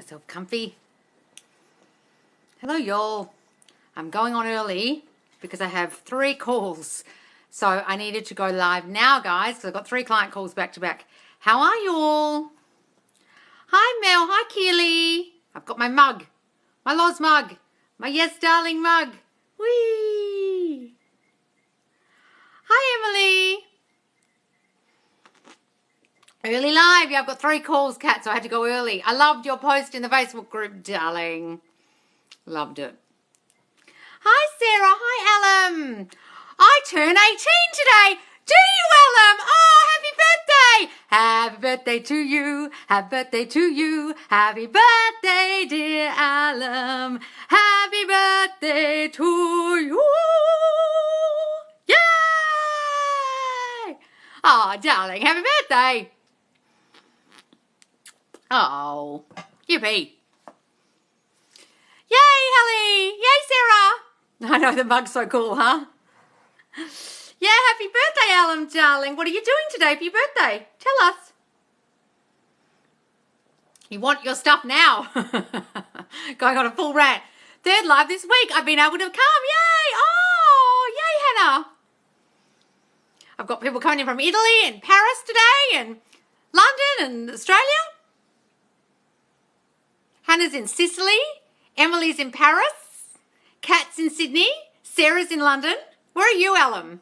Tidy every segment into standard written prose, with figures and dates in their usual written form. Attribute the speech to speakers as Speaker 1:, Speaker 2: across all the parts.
Speaker 1: myself comfy. Hello, y'all. I'm going on early because I have 3 calls. So I needed to go live now, guys, because I've got 3 client calls back to back. How are you all? Hi, Mel. Hi, Keely. I've got my mug. My Loz mug. My Yes Darling mug. Whee! Hi, Emily. Early live. Yeah, I've got 3 calls, Kat, so I had to go early. I loved your post in the Facebook group, darling. Loved it. Hi, Sarah. Hi, Ellen. I turn 18 today. Do you, Ellen? Oh, happy birthday. Happy birthday to you. Happy birthday to you. Happy birthday, dear Ellen. Happy birthday to you. Yay! Oh, darling, happy birthday. Oh, yippee. Yay, Helly. Yay, Sarah. I know, the mug's so cool, huh? Yeah, happy birthday, Ellen, darling. What are you doing today for your birthday? Tell us. You want your stuff now. Going on a full rant. 3rd live this week. I've been able to come. Yay. Oh, yay, Hannah. I've got people coming in from Italy and Paris today and London and Australia. Hannah's in Sicily. Emily's in Paris. Kat's in Sydney. Sarah's in London. Where are you, Ellen?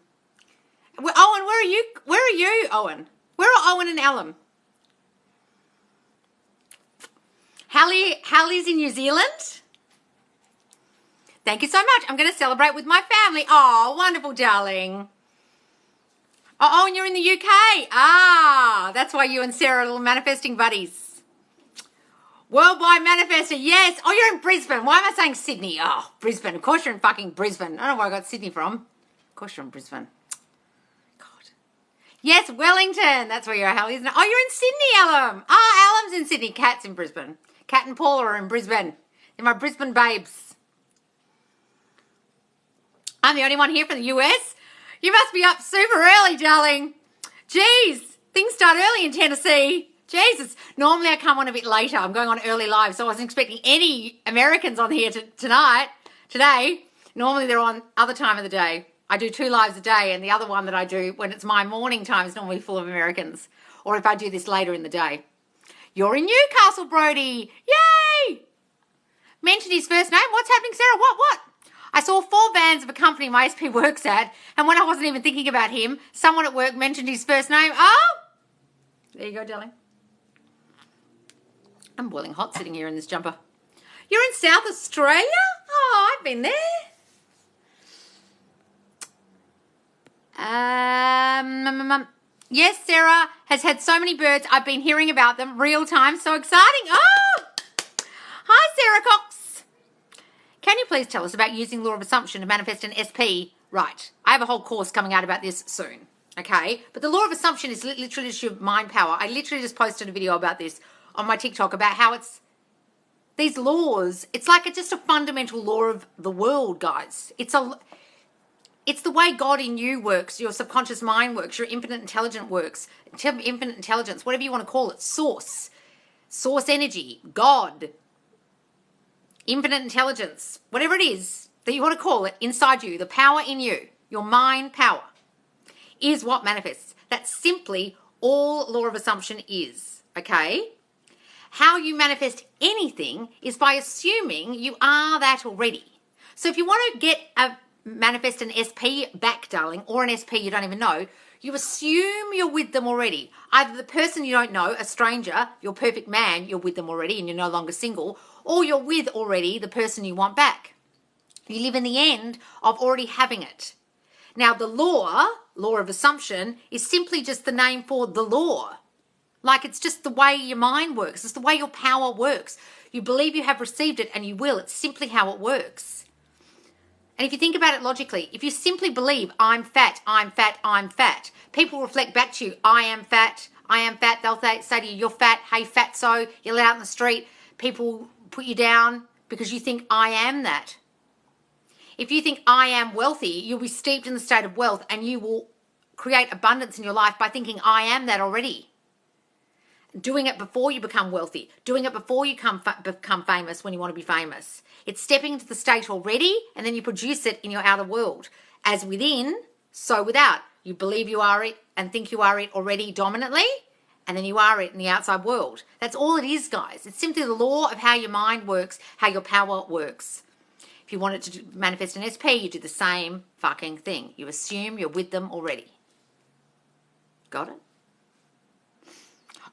Speaker 1: Owen, where are you? Where are you, Owen? Where are Owen and Ellen? Hallie's in New Zealand. Thank you so much. I'm going to celebrate with my family. Oh, wonderful, darling. Oh, and you're in the UK. Ah, that's why you and Sarah are little manifesting buddies. Worldwide manifester, yes. Oh, you're in Brisbane. Why am I saying Sydney? Oh, Brisbane. Of course you're in fucking Brisbane. I don't know where I got Sydney from. Of course you're in Brisbane. God. Yes, Wellington. That's where you're, Hallie, isn't it? Oh, you're in Sydney, Ellum. Oh, Ellum's in Sydney. Kat's in Brisbane. Kat and Paula are in Brisbane. They're my Brisbane babes. I'm the only one here from the US. You must be up super early, darling. Jeez, things start early in Tennessee. Jesus. Normally I come on a bit later. I'm going on early live, so I wasn't expecting any Americans on here today. Normally they're on other time of the day. I do 2 lives a day, and the other one that I do when it's my morning time is normally full of Americans, or if I do this later in the day. You're in Newcastle, Brody. Yay! Mentioned his first name. What's happening, Sarah? What? I saw 4 vans of a company my SP works at, and when I wasn't even thinking about him, someone at work mentioned his first name. Oh! There you go, darling. I'm boiling hot sitting here in this jumper. You're in South Australia? Oh, I've been there. Yes, Sarah has had so many birds. I've been hearing about them real time. So exciting. Oh, hi, Sarah Cox. Can you please tell us about using law of assumption to manifest an SP? Right. I have a whole course coming out about this soon. Okay. But the law of assumption is literally just your mind power. I literally just posted a video about this on my TikTok about how it's these laws. It's like just a fundamental law of the world, guys. It's the way God in you works, your subconscious mind works, your infinite intelligence works, infinite intelligence, whatever you want to call it, source energy, God, infinite intelligence, whatever it is that you want to call it inside you, the power in you, your mind power, is what manifests. That's simply all law of assumption is, okay? How you manifest anything is by assuming you are that already. So if you want to manifest an SP back, darling, or an SP you don't even know, you assume you're with them already. Either the person you don't know, a stranger, your perfect man, you're with them already and you're no longer single, or you're with already the person you want back. You live in the end of already having it. Now the law of assumption, is simply just the name for the law. Like it's just the way your mind works. It's the way your power works. You believe you have received it and you will. It's simply how it works. And if you think about it logically, if you simply believe I'm fat, I'm fat, I'm fat, people reflect back to you, I am fat, I am fat. They'll say to you, you're fat, hey fatso, you're out in the street. People put you down because you think I am that. If you think I am wealthy, you'll be steeped in the state of wealth and you will create abundance in your life by thinking I am that already. Doing it before you become wealthy. Doing it before you become famous when you want to be famous. It's stepping into the state already, and then you produce it in your outer world. As within, so without. You believe you are it and think you are it already dominantly, and then you are it in the outside world. That's all it is, guys. It's simply the law of how your mind works, how your power works. If you want it to manifest an SP, you do the same fucking thing. You assume you're with them already. Got it?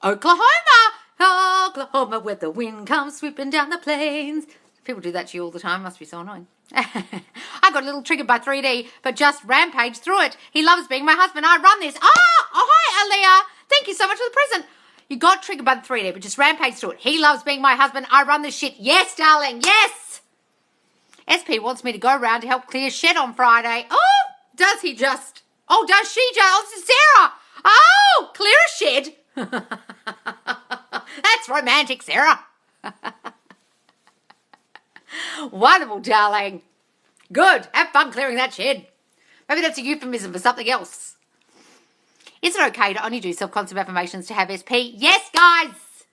Speaker 1: Oklahoma, where the wind comes sweeping down the plains. People do that to you all the time. Must be so annoying. I got a little triggered by 3D, but just rampaged through it. He loves being my husband. I run this. Oh, hi, Aaliyah. Thank you so much for the present. You got triggered by the 3D, but just rampaged through it. He loves being my husband. I run this shit. Yes, darling. Yes. SP wants me to go around to help clear shed on Friday. Oh, does he just? Oh, does she just? Oh, this is Sarah. Oh, clear a shed. That's romantic, Sarah. Wonderful, darling. Good. Have fun clearing that shed. Maybe that's a euphemism for something else. Is it okay to only do self-concept affirmations to have SP? Yes, guys.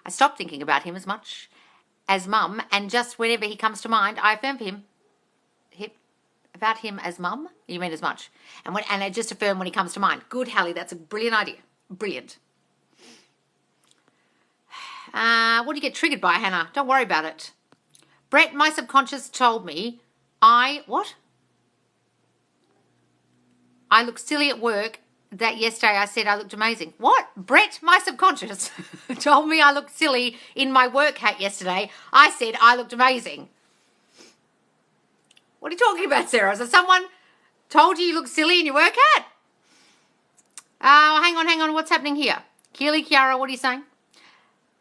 Speaker 1: I stopped thinking about him as much as mum, and just whenever he comes to mind, I affirm for him. About him as mum? You mean as much? And I just affirm when he comes to mind. Good, Hallie. That's a brilliant idea. Brilliant. What do you get triggered by, Hannah? Don't worry about it. Brett, my subconscious told me what? I looked silly at work that yesterday I said I looked amazing. What? Brett, my subconscious, told me I looked silly in my work hat yesterday. I said I looked amazing. What are you talking about, Sarah? So someone told you look silly in your work hat? Hang on. What's happening here? Keely, Kiara, what are you saying?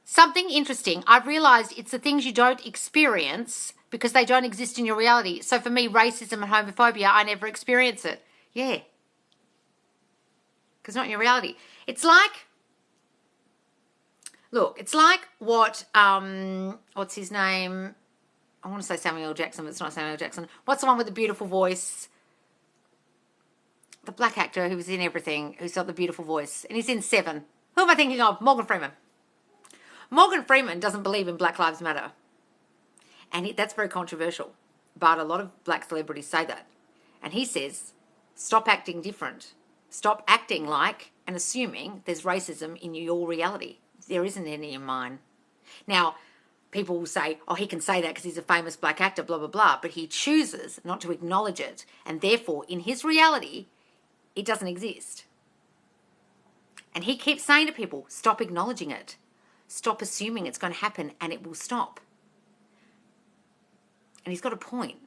Speaker 1: Something interesting. I've realised it's the things you don't experience because they don't exist in your reality. So for me, racism and homophobia, I never experience it. Yeah. Because not in your reality. It's like, look, it's like what, what's his name? I want to say Samuel L. Jackson, but it's not Samuel L. Jackson. What's the one with the beautiful voice? The black actor who was in everything, who's got the beautiful voice. And he's in Seven. Who am I thinking of? Morgan Freeman. Morgan Freeman doesn't believe in Black Lives Matter. And that's very controversial. But a lot of black celebrities say that. And he says, stop acting different. Stop acting like and assuming there's racism in your reality. There isn't any in mine. Now, people will say, oh, he can say that because he's a famous black actor, blah, blah, blah. But he chooses not to acknowledge it. And therefore, in his reality, it doesn't exist. And he keeps saying to people, stop acknowledging it. Stop assuming it's going to happen and it will stop. And he's got a point.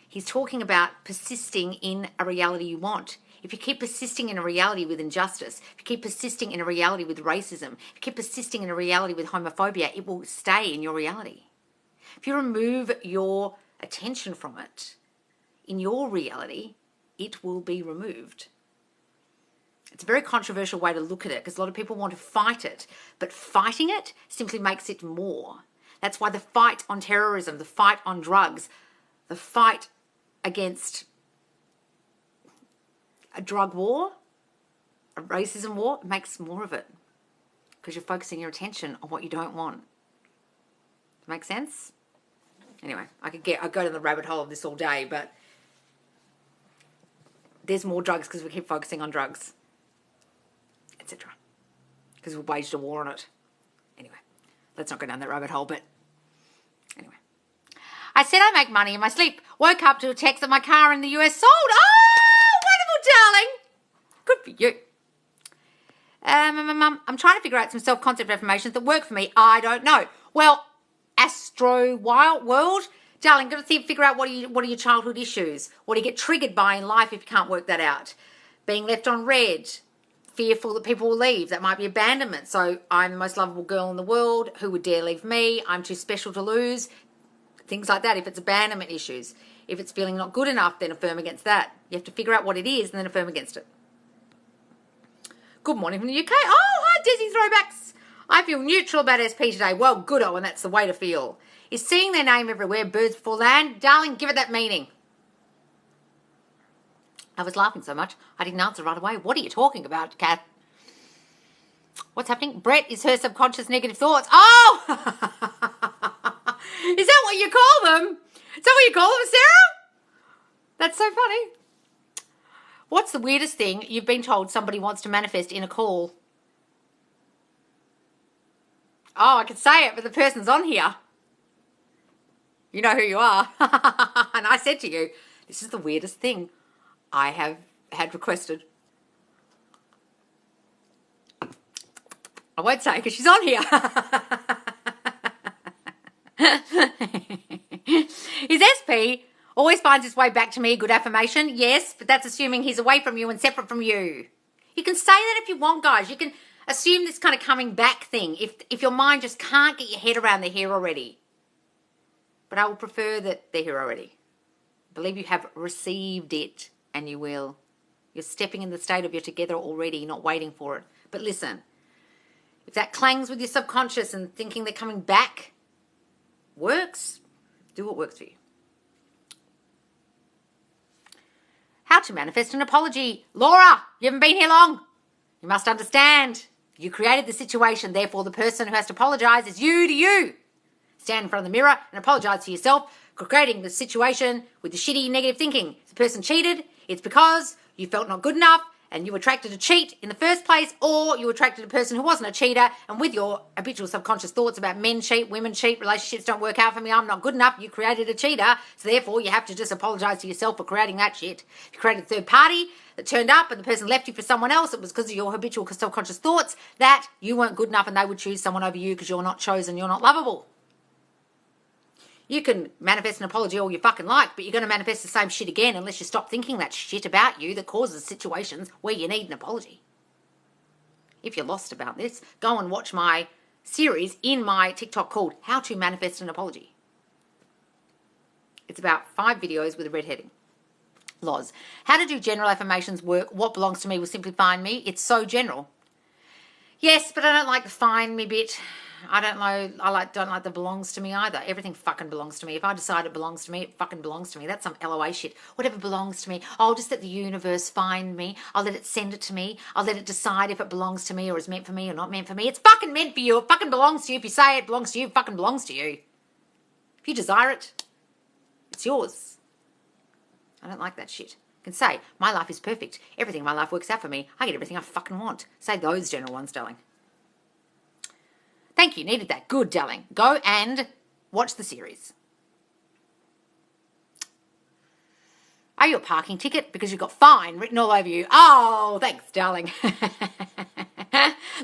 Speaker 1: He's talking about persisting in a reality you want. If you keep persisting in a reality with injustice, if you keep persisting in a reality with racism, if you keep persisting in a reality with homophobia, it will stay in your reality. If you remove your attention from it, in your reality, it will be removed. It's a very controversial way to look at it because a lot of people want to fight it, but fighting it simply makes it more. That's why the fight on terrorism, the fight on drugs, the fight against a drug war, a racism war, makes more of it because you're focusing your attention on what you don't want. Does that make sense? Anyway, I go down the rabbit hole of this all day, but there's more drugs because we keep focusing on drugs, etc. Because we've waged a war on it. Anyway, let's not go down that rabbit hole, but anyway. I said I make money in my sleep. Woke up to a text that my car in the US sold. Oh, wonderful, darling. Good for you. I'm trying to figure out some self-concept affirmations that work for me. I don't know. Well, Astro Wild World, darling, got to figure out what are your childhood issues? What do you get triggered by in life if you can't work that out? Being left on red, fearful that people will leave. That might be abandonment. So I'm the most lovable girl in the world. Who would dare leave me? I'm too special to lose. Things like that. If it's abandonment issues. If it's feeling not good enough, then affirm against that. You have to figure out what it is and then affirm against it. Good morning from the UK. Oh, hi, Desi Throwbacks. I feel neutral about SP today. Well, good-o, and that's the way to feel. Is seeing their name everywhere, birds before land? Darling, give it that meaning. I was laughing so much, I didn't answer right away. What are you talking about, Kath? What's happening? Brett is her subconscious negative thoughts. Oh! Is that what you call them? Is that what you call them, Sarah? That's so funny. What's the weirdest thing you've been told somebody wants to manifest in a call? Oh, I could say it, but the person's on here. You know who you are. And I said to you, this is the weirdest thing I have had requested. I won't say because she's on here. His SP always finds his way back to me. Good affirmation. Yes, but that's assuming he's away from you and separate from you. You can say that if you want, guys. You can assume this kind of coming back thing if your mind just can't get your head around they're here already. But I would prefer that they're here already. I believe you have received it, and you will. You're stepping in the state of you're together already, not waiting for it. But listen, if that clangs with your subconscious and thinking they're coming back works, do what works for you. How to manifest an apology. Laura, you haven't been here long. You must understand. You created the situation, therefore the person who has to apologize is you to you. Stand in front of the mirror and apologize to yourself for creating the situation with the shitty negative thinking. If the person cheated, it's because you felt not good enough and you attracted a cheat in the first place, or you attracted a person who wasn't a cheater, and with your habitual subconscious thoughts about men cheat, women cheat, relationships don't work out for me, I'm not good enough, you created a cheater, so therefore you have to just apologise to yourself for creating that shit. If you created a third party that turned up and the person left you for someone else, it was because of your habitual subconscious thoughts that you weren't good enough and they would choose someone over you because you're not chosen, you're not lovable. You can manifest an apology all you fucking like, but you're going to manifest the same shit again unless you stop thinking that shit about you that causes situations where you need an apology. If you're lost about this, go and watch my series in my TikTok called How to Manifest an Apology. It's about 5 videos with a red heading. Loz. How to do general affirmations work? What belongs to me will simply find me. It's so general. Yes, but I don't like the find me bit. I don't know. Don't like the belongs to me either. Everything fucking belongs to me. If I decide it belongs to me, it fucking belongs to me. That's some LOA shit. Whatever belongs to me, I'll just let the universe find me. I'll let it send it to me. I'll let it decide if it belongs to me or is meant for me or not meant for me. It's fucking meant for you. It fucking belongs to you. If you say it belongs to you, it fucking belongs to you. If you desire it, it's yours. I don't like that shit. You can say, my life is perfect. Everything in my life works out for me. I get everything I fucking want. Say those general ones, darling. Thank you. Needed that. Good, darling. Go and watch the series. Are you a parking ticket? Because you've got fine written all over you. Oh, thanks, darling.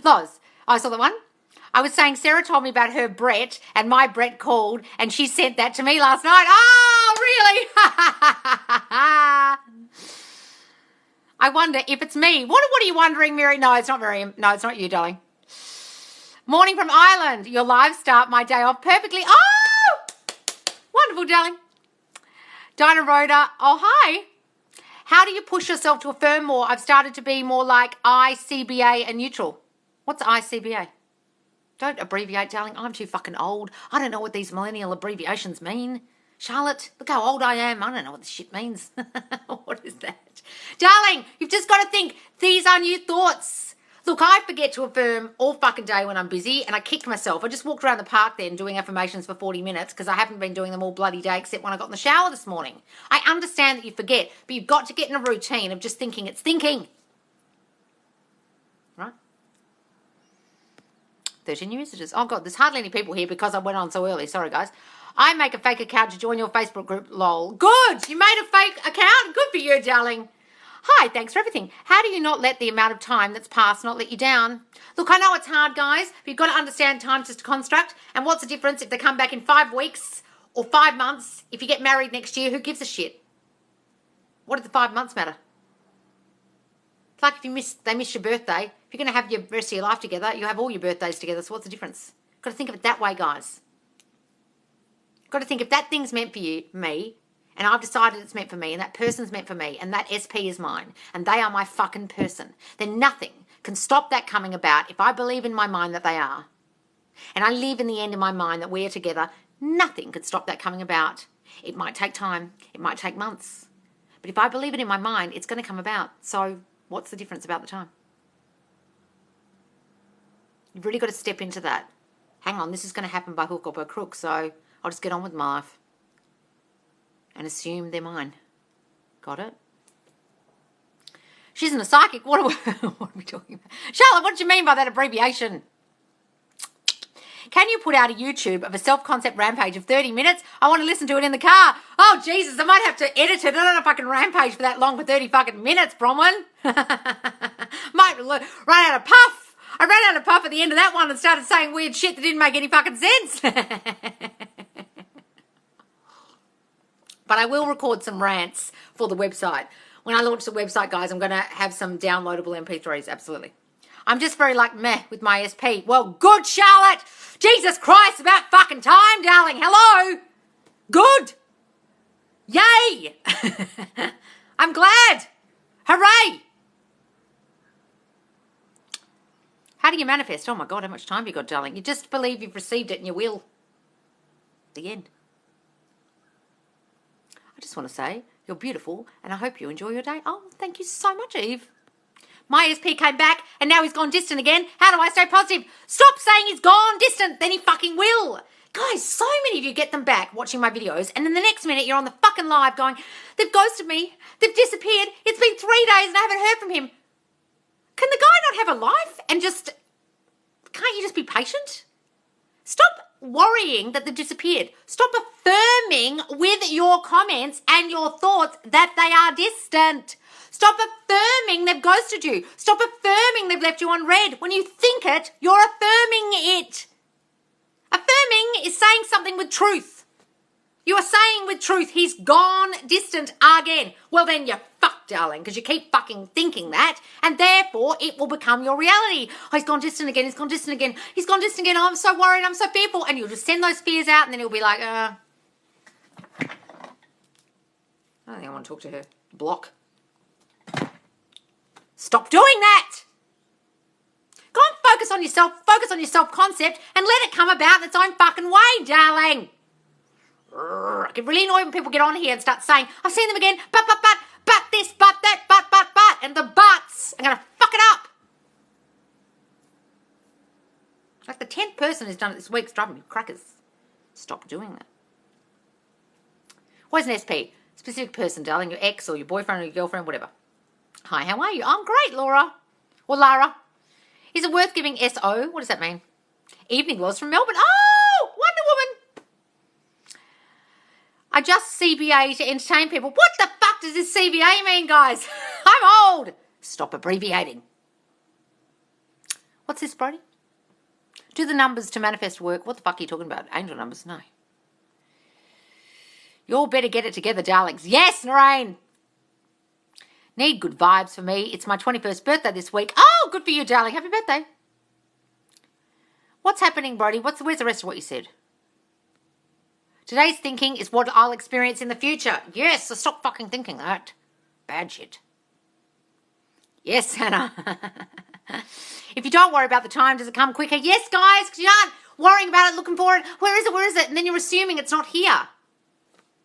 Speaker 1: Loz, I saw the one. I was saying Sarah told me about her Brett, and my Brett called, and she sent that to me last night. Oh, really? I wonder if it's me. What are you wondering, Mary? No, it's not Miriam. No, it's not you, darling. Morning from Ireland. Your live start my day off perfectly. Oh, wonderful, darling. Dinah Rhoda. Oh, hi. How do you push yourself to affirm more? I've started to be more like ICBA and neutral. What's ICBA? Don't abbreviate, darling. I'm too fucking old. I don't know what these millennial abbreviations mean. Charlotte, look how old I am. I don't know what this shit means. What is that? Darling, you've just got to think these are new thoughts. Look, I forget to affirm all fucking day when I'm busy, and I kicked myself. I just walked around the park then doing affirmations for 40 minutes because I haven't been doing them all bloody day except when I got in the shower this morning. I understand that you forget, but you've got to get in a routine of just thinking it's thinking. Right? 13 new messages. Oh, God, there's hardly any people here because I went on so early. Sorry, guys. I make a fake account to join your Facebook group, lol. Good! You made a fake account? Good for you, darling. Hi, thanks for everything. How do you not let the amount of time that's passed not let you down? Look, I know it's hard, guys, but you've got to understand time's just a construct. And what's the difference if they come back in 5 weeks or 5 months? If you get married next year, who gives a shit? What did the 5 months matter? It's like if they miss your birthday. If you're going to have your rest of your life together, you have all your birthdays together. So what's the difference? You've got to think of it that way, guys. You've got to think if that thing's meant for you, me, and I've decided it's meant for me, and that person's meant for me, and that SP is mine, and they are my fucking person, then nothing can stop that coming about if I believe in my mind that they are. And I live in the end in my mind that we are together, nothing could stop that coming about. It might take time. It might take months. But if I believe it in my mind, it's going to come about. So what's the difference about the time? You've really got to step into that. Hang on, this is going to happen by hook or by crook, so I'll just get on with my life and assume they're mine. Got it? She isn't a psychic. What are we talking about? Charlotte, what do you mean by that abbreviation? Can you put out a YouTube of a self-concept rampage of 30 minutes? I want to listen to it in the car. Oh, Jesus, I might have to edit it. I don't know if I can rampage for that long for 30 fucking minutes, Bronwyn. Might run out of puff. I ran out of puff at the end of that one and started saying weird shit that didn't make any fucking sense. But I will record some rants for the website. When I launch the website, guys, I'm going to have some downloadable MP3s, absolutely. I'm just very like meh with my SP. Well, good, Charlotte. Jesus Christ, about fucking time, darling. Hello. Good. Yay. I'm glad. Hooray. How do you manifest? Oh, my God, how much time have you got, darling? You just believe you've received it and you will. The end. I just want to say you're beautiful and I hope you enjoy your day. Oh, thank you so much, Eve. My SP came back and now he's gone distant again. How do I stay positive? Stop saying he's gone distant, then he fucking will. Guys, so many of you get them back watching my videos and then the next minute you're on the fucking live going, they've ghosted me, they've disappeared, it's been 3 days and I haven't heard from him. Can the guy not have a life and just, can't you just be patient? Stop worrying that they've disappeared. Stop affirming with your comments and your thoughts that they are distant. Stop affirming they've ghosted you. Stop affirming they've left you on red. When you think it, you're affirming it. Affirming is saying something with truth. You are saying with truth, he's gone distant again. Well, then you're fucked, darling, because you keep fucking thinking that, and therefore it will become your reality. Oh, he's gone distant again, he's gone distant again, he's gone distant again, oh, I'm so worried, I'm so fearful, and you'll just send those fears out, and then he'll be like, I don't think I want to talk to her. Block. Stop doing that. Go and focus on yourself, focus on your self-concept, and let it come about in its own fucking way, darling. I get really annoyed when people get on here and start saying, I've seen them again, but this, but that, but, and the buts. I'm going to fuck it up. Like the 10th person who's done it this week's driving me crackers. Stop doing that. What is an SP? Specific person, darling, your ex or your boyfriend or your girlfriend, whatever. Hi, how are you? I'm great, Laura. Or Lara. Is it worth giving SO? What does that mean? Evening Laws from Melbourne. Oh, Wonder Woman. I just CBA to entertain people. What the fuck does this CBA mean, guys? I'm old. Stop abbreviating. What's this, Brody? Do the numbers to manifest work? What the fuck are you talking about? Angel numbers? No. You all better get it together, darlings. Yes, Noreen. Need good vibes for me. It's my 21st birthday this week. Oh, good for you, darling. Happy birthday. What's happening, Brody? Where's the rest of what you said? Today's thinking is what I'll experience in the future. Yes, so stop fucking thinking that. Bad shit. Yes, Hannah. If you don't worry about the time, does it come quicker? Yes, guys, because you aren't worrying about it, looking for it. Where is it? Where is it? And then you're assuming it's not here.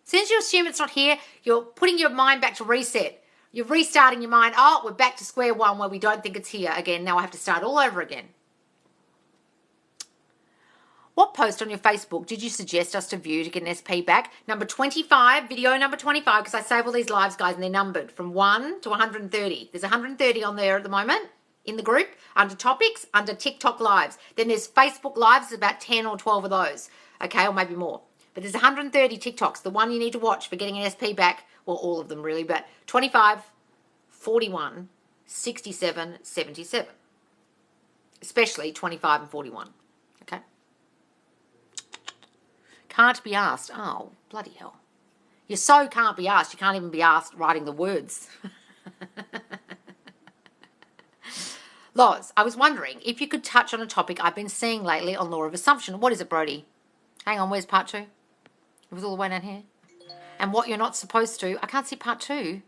Speaker 1: As soon as you assume it's not here, you're putting your mind back to reset. You're restarting your mind. Oh, we're back to square one where we don't think it's here again. Now I have to start all over again. What post on your Facebook did you suggest us to view to get an SP back? Number 25, video number 25, because I save all these lives, guys, and they're numbered from 1 to 130. There's 130 on there at the moment in the group, under topics, under TikTok lives. Then there's Facebook lives, there's about 10 or 12 of those, okay, or maybe more. But there's 130 TikToks, the one you need to watch for getting an SP back, well, all of them really, but 25, 41, 67, 77. Especially 25 and 41, okay? Can't be asked. Oh, bloody hell. You so can't be asked, you can't even be asked writing the words. Loz, I was wondering if you could touch on a topic I've been seeing lately on law of assumption. What is it, Brody? Hang on, where's part 2? It was all the way down here. And what you're not supposed to. I can't see part 2.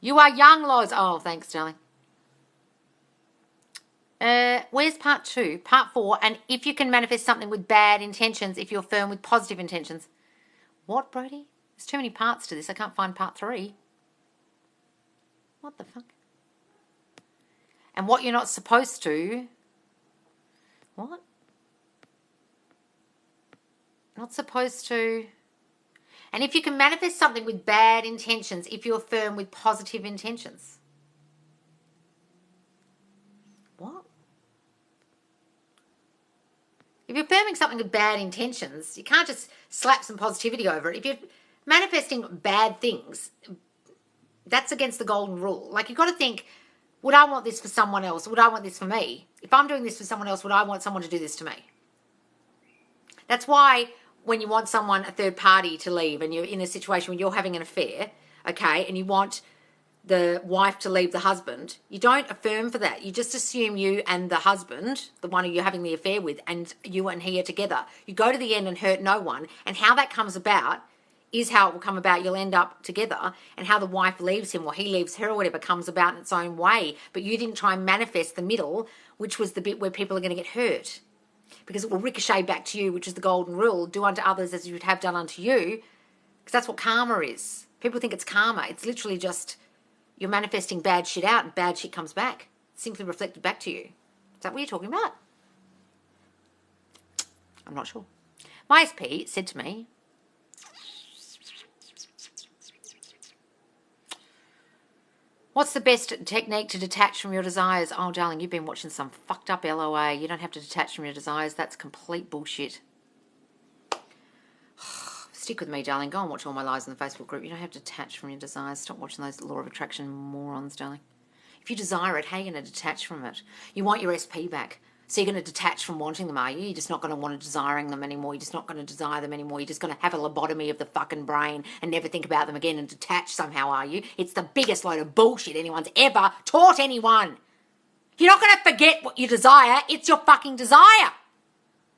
Speaker 1: You are young, Loz. Oh, thanks, darling. Where's part 2? Part 4. And if you can manifest something with bad intentions, if you're firm with positive intentions. What, Brody? There's too many parts to this. I can't find part 3. What the fuck? And what you're not supposed to... What? Not supposed to... And if you can manifest something with bad intentions, if you affirm with positive intentions. What? If you're affirming something with bad intentions, you can't just slap some positivity over it. If you're manifesting bad things, that's against the golden rule. Like, you've got to think, would I want this for someone else? Would I want this for me? If I'm doing this for someone else, would I want someone to do this to me? That's why when you want someone, a third party, to leave and you're in a situation when you're having an affair, okay, and you want the wife to leave the husband, you don't affirm for that. You just assume you and the husband, the one who you're having the affair with, and you and he are together. You go to the end and hurt no one. And how that comes about is how it will come about. You'll end up together, and how the wife leaves him or he leaves her or whatever comes about in its own way. But you didn't try and manifest the middle, which was the bit where people are going to get hurt. Because it will ricochet back to you, which is the golden rule. Do unto others as you would have done unto you. Because that's what karma is. People think it's karma. It's literally just you're manifesting bad shit out and bad shit comes back. It's simply reflected back to you. Is that what you're talking about? I'm not sure. My SP said to me, what's the best technique to detach from your desires? Oh, darling, you've been watching some fucked up LOA. You don't have to detach from your desires. That's complete bullshit. Stick with me, darling. Go and watch all my lives in the Facebook group. You don't have to detach from your desires. Stop watching those law of attraction morons, darling. If you desire it, how are you going to detach from it? You want your SP back. So you're going to detach from wanting them, are you? You're just not going to want to desiring them anymore. You're just not going to desire them anymore. You're just going to have a lobotomy of the fucking brain and never think about them again and detach somehow, are you? It's the biggest load of bullshit anyone's ever taught anyone. You're not going to forget what you desire. It's your fucking desire.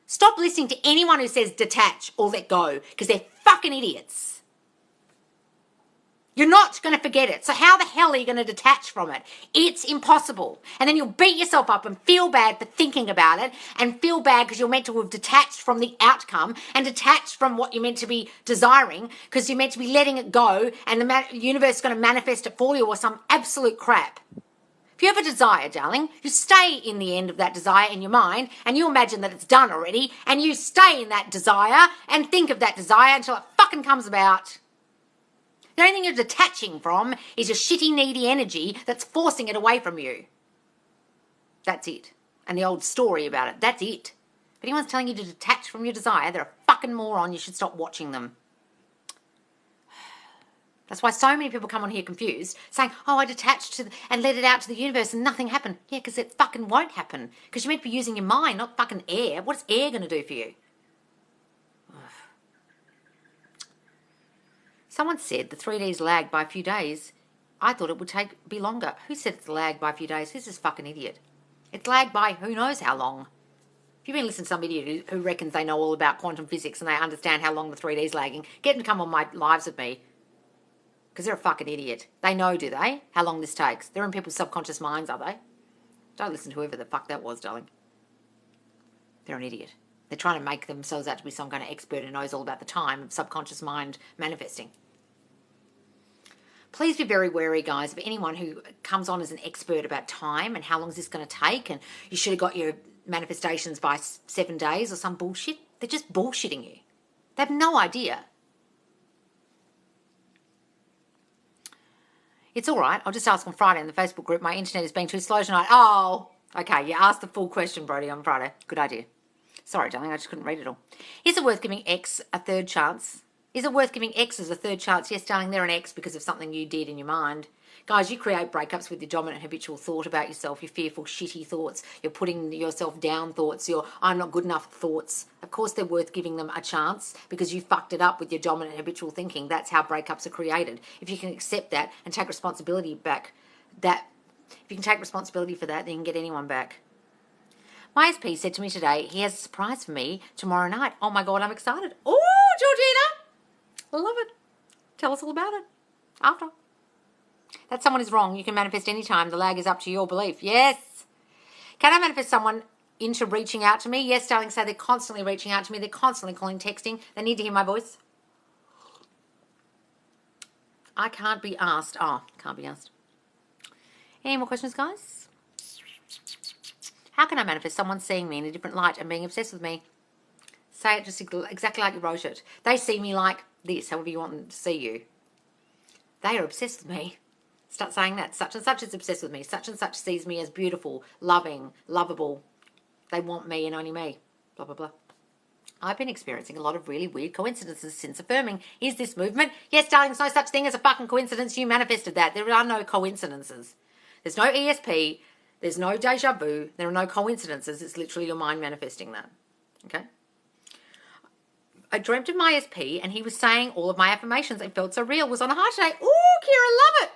Speaker 1: Stop listening to anyone who says detach or let go, because they're fucking idiots. You're not going to forget it. So how the hell are you going to detach from it? It's impossible. And then you'll beat yourself up and feel bad for thinking about it, and feel bad because you're meant to have detached from the outcome and detached from what you're meant to be desiring, because you're meant to be letting it go and the universe is going to manifest it for you or some absolute crap. If you have a desire, darling, you stay in the end of that desire in your mind and you imagine that it's done already, and you stay in that desire and think of that desire until it fucking comes about. The only thing you're detaching from is your shitty, needy energy that's forcing it away from you. That's it. And the old story about it, that's it. If anyone's telling you to detach from your desire, they're a fucking moron. You should stop watching them. That's why so many people come on here confused, saying, oh, I detached and let it out to the universe and nothing happened. Yeah, because it fucking won't happen. Because you're meant to be using your mind, not fucking air. What's air going to do for you? Someone said the 3Ds lagged by a few days. I thought it would be longer. Who said it's lagged by a few days? Who's this fucking idiot? It's lagged by who knows how long. If you've been listening to some idiot who reckons they know all about quantum physics and they understand how long the 3D's lagging, get them to come on my lives with me. Because they're a fucking idiot. They know, do they? How long this takes. They're in people's subconscious minds, are they? Don't listen to whoever the fuck that was, darling. They're an idiot. They're trying to make themselves out to be some kind of expert who knows all about the time of subconscious mind manifesting. Please be very wary, guys, of anyone who comes on as an expert about time and how long is this going to take, and you should have got your manifestations by 7 days or some bullshit. They're just bullshitting you. They have no idea. It's all right. I'll just ask on Friday in the Facebook group. My internet has been too slow tonight. Oh, okay. You asked the full question, Brody, on Friday. Good idea. Sorry, darling. I just couldn't read it all. Is it worth giving X a third chance? Is it worth giving X's a third chance? Yes, darling, they're an X because of something you did in your mind. Guys, you create breakups with your dominant habitual thought about yourself, your fearful, shitty thoughts, your putting yourself down thoughts, your I'm not good enough thoughts. Of course they're worth giving them a chance because you fucked it up with your dominant habitual thinking. That's how breakups are created. If you can accept that and take responsibility back, if you can take responsibility for that, then you can get anyone back. My SP said to me today, he has a surprise for me tomorrow night. Oh my God, I'm excited. Oh, Georgina, I love it. Tell us all about it after. That someone is wrong. You can manifest anytime. The lag is up to your belief. Yes. Can I manifest someone into reaching out to me? Yes, darling. So they're constantly reaching out to me. They're constantly calling, texting. They need to hear my voice. I can't be asked. Oh, can't be asked. Any more questions, guys? How can I manifest someone seeing me in a different light and being obsessed with me? Say it just exactly like you wrote it. They see me like this, however you want them to see you. They are obsessed with me. Start saying that. Such and such is obsessed with me. Such and such sees me as beautiful, loving, lovable. They want me and only me. Blah, blah, blah. I've been experiencing a lot of really weird coincidences since affirming. Is this movement? Yes, darling, there's no such thing as a fucking coincidence. You manifested that. There are no coincidences. There's no ESP. There's no deja vu. There are no coincidences. It's literally your mind manifesting that. Okay? I dreamt of my SP and he was saying all of my affirmations. It felt so real. It was on a high today. Ooh, Kira, love it.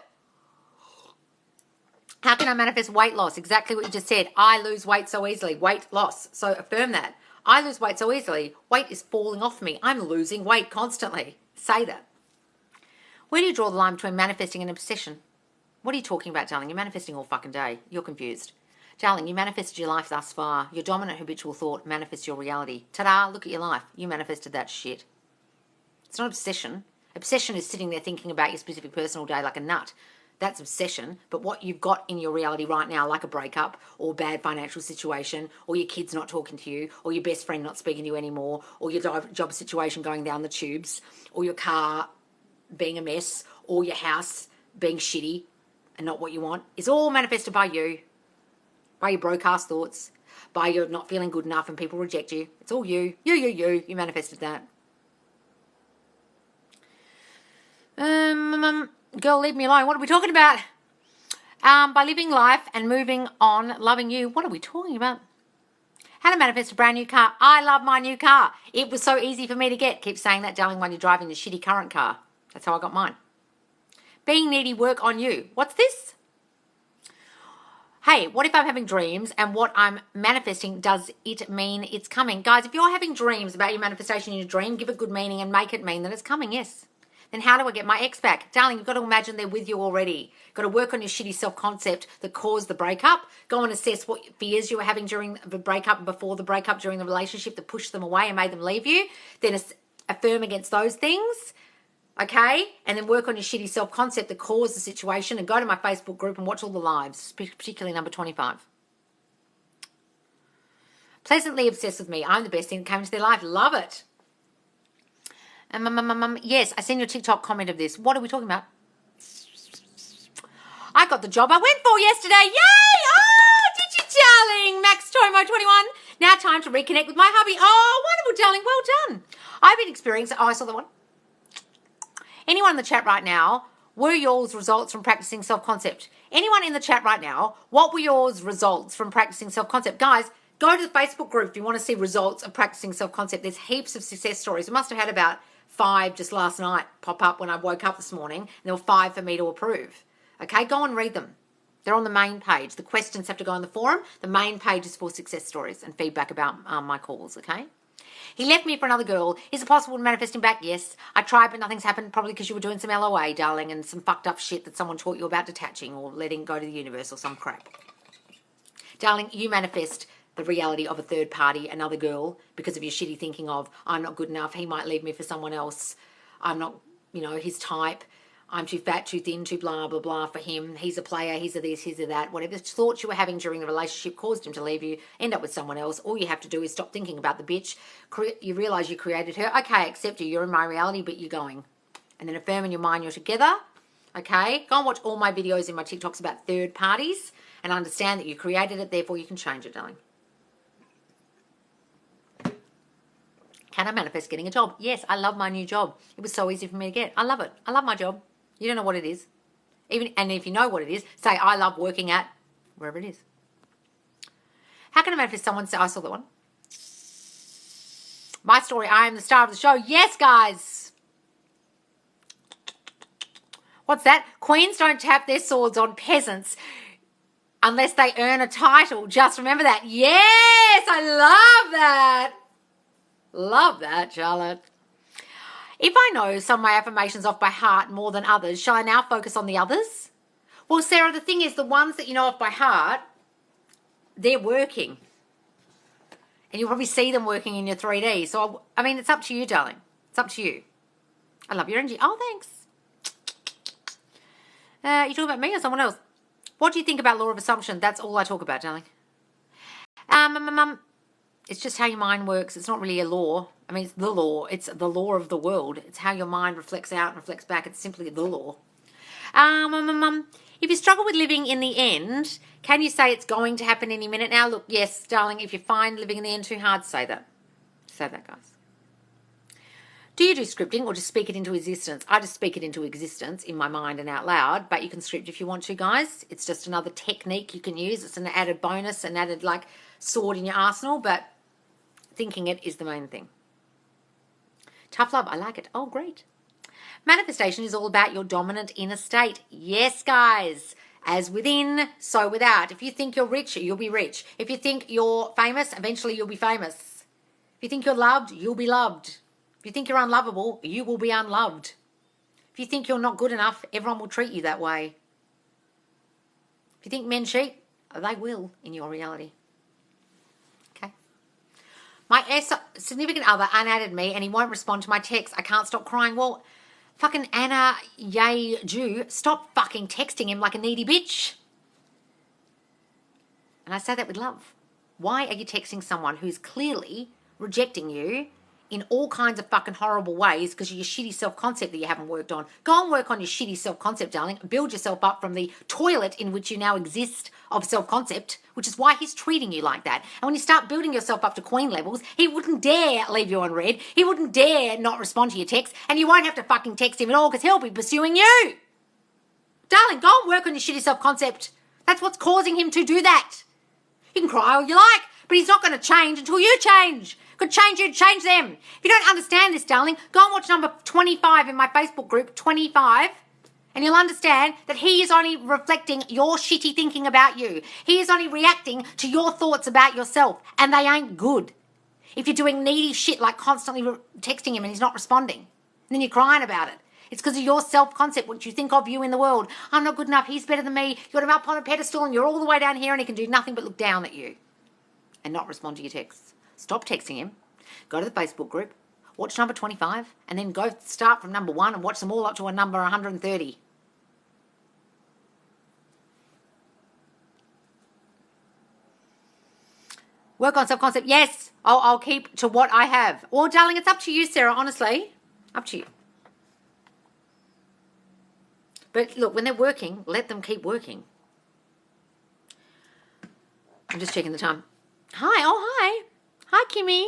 Speaker 1: How can I manifest weight loss? Exactly what you just said. I lose weight so easily. Weight loss. So affirm that. I lose weight so easily. Weight is falling off me. I'm losing weight constantly. Say that. Where do you draw the line between manifesting and obsession? What are you talking about, darling? You're manifesting all fucking day. You're confused. Darling, you manifested your life thus far. Your dominant habitual thought manifests your reality. Ta-da, look at your life. You manifested that shit. It's not obsession. Obsession is sitting there thinking about your specific person all day like a nut. That's obsession. But what you've got in your reality right now, like a breakup or bad financial situation or your kids not talking to you or your best friend not speaking to you anymore or your job situation going down the tubes or your car being a mess or your house being shitty and not what you want, is all manifested by you. By your broke-ass thoughts, by your not feeling good enough and people reject you. It's all you. You. You manifested that. Girl, leave me alone. What are we talking about? By living life and moving on, loving you. What are we talking about? How to manifest a brand new car. I love my new car. It was so easy for me to get. Keep saying that, darling, when you're driving the shitty current car. That's how I got mine. Being needy, work on you. What's this? Hey, what if I'm having dreams and what I'm manifesting, does it mean it's coming? Guys, if you're having dreams about your manifestation in your dream, give it good meaning and make it mean that it's coming, yes. Then how do I get my ex back? Darling, you've got to imagine they're with you already. You've got to work on your shitty self-concept that caused the breakup. Go and assess what fears you were having during the breakup and before the breakup, during the relationship that pushed them away and made them leave you. Then affirm against those things. Okay, and then work on your shitty self-concept that caused the situation and go to my Facebook group and watch all the lives, particularly number 25. Pleasantly obsessed with me. I'm the best thing that came into their life. Love it. Yes, I seen your TikTok comment of this. What are we talking about? I got the job I went for yesterday. Yay! Oh, did you, darling? Max Tomo 21. Now time to reconnect with my hubby. Oh, wonderful, darling. Well done. I've been experiencing... Oh, I saw that one. Anyone in the chat right now, were yours results from practicing self-concept? Anyone in the chat right now, what were yours results from practicing self-concept? Guys, go to the Facebook group if you want to see results of practicing self-concept. There's heaps of success stories. I must have had about 5 just last night pop up when I woke up this morning. And there were 5 for me to approve. Okay, go and read them. They're on the main page. The questions have to go on the forum. The main page is for success stories and feedback about my calls, okay? He left me for another girl. Is it possible to manifest him back? Yes. I tried, but nothing's happened. Probably because you were doing some LOA, darling, and some fucked up shit that someone taught you about detaching or letting go to the universe or some crap. Darling, you manifest the reality of a third party, another girl, because of your shitty thinking of, I'm not good enough, he might leave me for someone else, I'm not, his type, I'm too fat, too thin, too blah, blah, blah for him, he's a player, he's a this, he's a that, whatever thoughts you were having during the relationship caused him to leave you, end up with someone else. All you have to do is stop thinking about the bitch, you realise you created her, okay, I accept you, you're in my reality, but you're going. And then affirm in your mind you're together, okay? Go and watch all my videos in my TikToks about third parties and understand that you created it, therefore you can change it, darling. Can I manifest getting a job? Yes, I love my new job. It was so easy for me to get. I love it. I love my job. You don't know what it is. And if you know what it is, say, I love working at wherever it is. How can I manifest someone say, I saw that one. My story, I am the star of the show. Yes, guys. What's that? Queens don't tap their swords on peasants unless they earn a title. Just remember that. Yes, I love that. Love that, Charlotte. If I know some of my affirmations off by heart more than others, shall I now focus on the others? Well, Sarah, the thing is, the ones that you know off by heart, they're working. And you'll probably see them working in your 3D. So, I mean, it's up to you, darling. It's up to you. I love your energy. Oh, thanks. You talking about me or someone else? What do you think about law of assumption? That's all I talk about, darling. It's just how your mind works. It's not really a law. I mean, it's the law. It's the law of the world. It's how your mind reflects out and reflects back. It's simply the law. If you struggle with living in the end, can you say it's going to happen any minute now? Look, yes, darling, if you find living in the end too hard, say that. Say that, guys. Do you do scripting or just speak it into existence? I just speak it into existence in my mind and out loud, but you can script if you want to, guys. It's just another technique you can use. It's an added bonus, an added, sword in your arsenal, but thinking it is the main thing. Tough love, I like it. Oh, great. Manifestation is all about your dominant inner state. Yes, guys. As within, so without. If you think you're rich, you'll be rich. If you think you're famous, eventually you'll be famous. If you think you're loved, you'll be loved. If you think you're unlovable, you will be unloved. If you think you're not good enough, everyone will treat you that way. If you think men cheat, they will in your reality. Okay. My significant other unadded me and he won't respond to my text. I can't stop crying. Well, fucking Anna Yay Jew, stop fucking texting him like a needy bitch. And I say that with love. Why are you texting someone who's clearly rejecting you in all kinds of fucking horrible ways because of your shitty self-concept that you haven't worked on? Go and work on your shitty self-concept, darling. Build yourself up from the toilet in which you now exist of self-concept, which is why he's treating you like that. And when you start building yourself up to queen levels, he wouldn't dare leave you unread. He wouldn't dare not respond to your text, and you won't have to fucking text him at all because he'll be pursuing you. Darling, go and work on your shitty self-concept. That's what's causing him to do that. You can cry all you like, but he's not going to change until you change. Could change you, change them. If you don't understand this, darling, go and watch number 25 in my Facebook group, 25, and you'll understand that he is only reflecting your shitty thinking about you. He is only reacting to your thoughts about yourself, and they ain't good. If you're doing needy shit like constantly texting him and he's not responding, and then you're crying about it, it's because of your self-concept, what you think of you in the world. I'm not good enough, he's better than me, you got him up on a pedestal and you're all the way down here and he can do nothing but look down at you and not respond to your texts. Stop texting him. Go to the Facebook group, watch number 25, and then go start from number 1 and watch them all up to a number 130. Work on self-concept. Yes, I'll keep to what I have. Well, darling, it's up to you, Sarah, honestly. Up to you. But look, when they're working, let them keep working. I'm just checking the time. Hi. Oh, hi. Hi, Kimmy.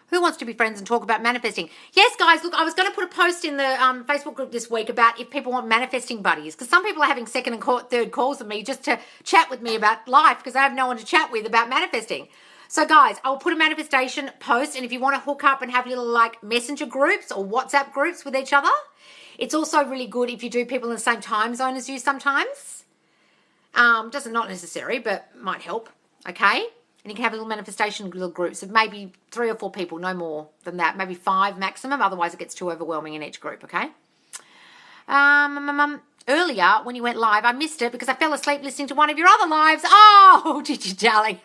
Speaker 1: Who wants to be friends and talk about manifesting? Yes, guys, look, I was going to put a post in the Facebook group this week about if people want manifesting buddies, because some people are having second and third calls with me just to chat with me about life because I have no one to chat with about manifesting. So, guys, I'll put a manifestation post, and if you want to hook up and have little, messenger groups or WhatsApp groups with each other, it's also really good if you do people in the same time zone as you sometimes. Doesn't not necessary, but might help, okay? And you can have little manifestation little groups of maybe 3 or 4 people, no more than that. Maybe 5 maximum, otherwise it gets too overwhelming in each group, okay? Earlier, when you went live, I missed it because I fell asleep listening to one of your other lives. Oh, did you, darling?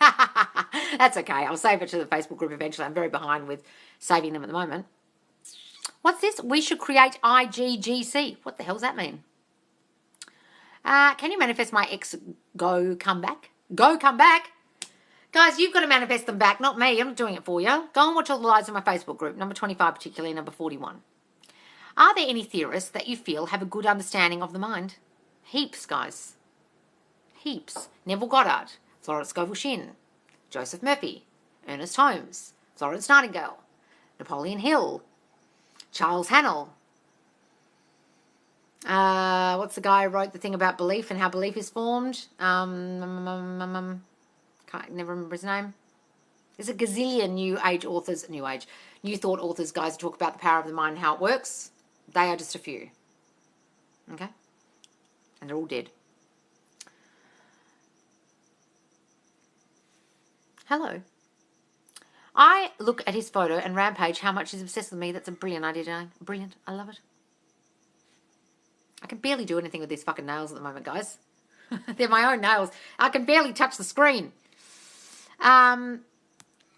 Speaker 1: That's okay. I'll save it to the Facebook group eventually. I'm very behind with saving them at the moment. What's this? We should create IGGC. What the hell does that mean? Can you manifest my ex come back? Come back? Guys, you've got to manifest them back, not me. I'm not doing it for you. Go and watch all the lives in my Facebook group, number 25 particularly, number 41. Are there any theorists that you feel have a good understanding of the mind? Heaps, guys. Heaps. Neville Goddard, Florence Scovel-Shinn, Joseph Murphy, Ernest Holmes, Florence Nightingale, Napoleon Hill, Charles Hannell. What's the guy who wrote the thing about belief and how belief is formed? Can't never remember his name. There's a gazillion new thought authors, guys, who talk about the power of the mind and how it works. They are just a few. Okay? And they're all dead. Hello. I look at his photo and rampage how much he's obsessed with me. That's a brilliant idea, darling. Brilliant. I love it. I can barely do anything with these fucking nails at the moment, guys. They're my own nails. I can barely touch the screen.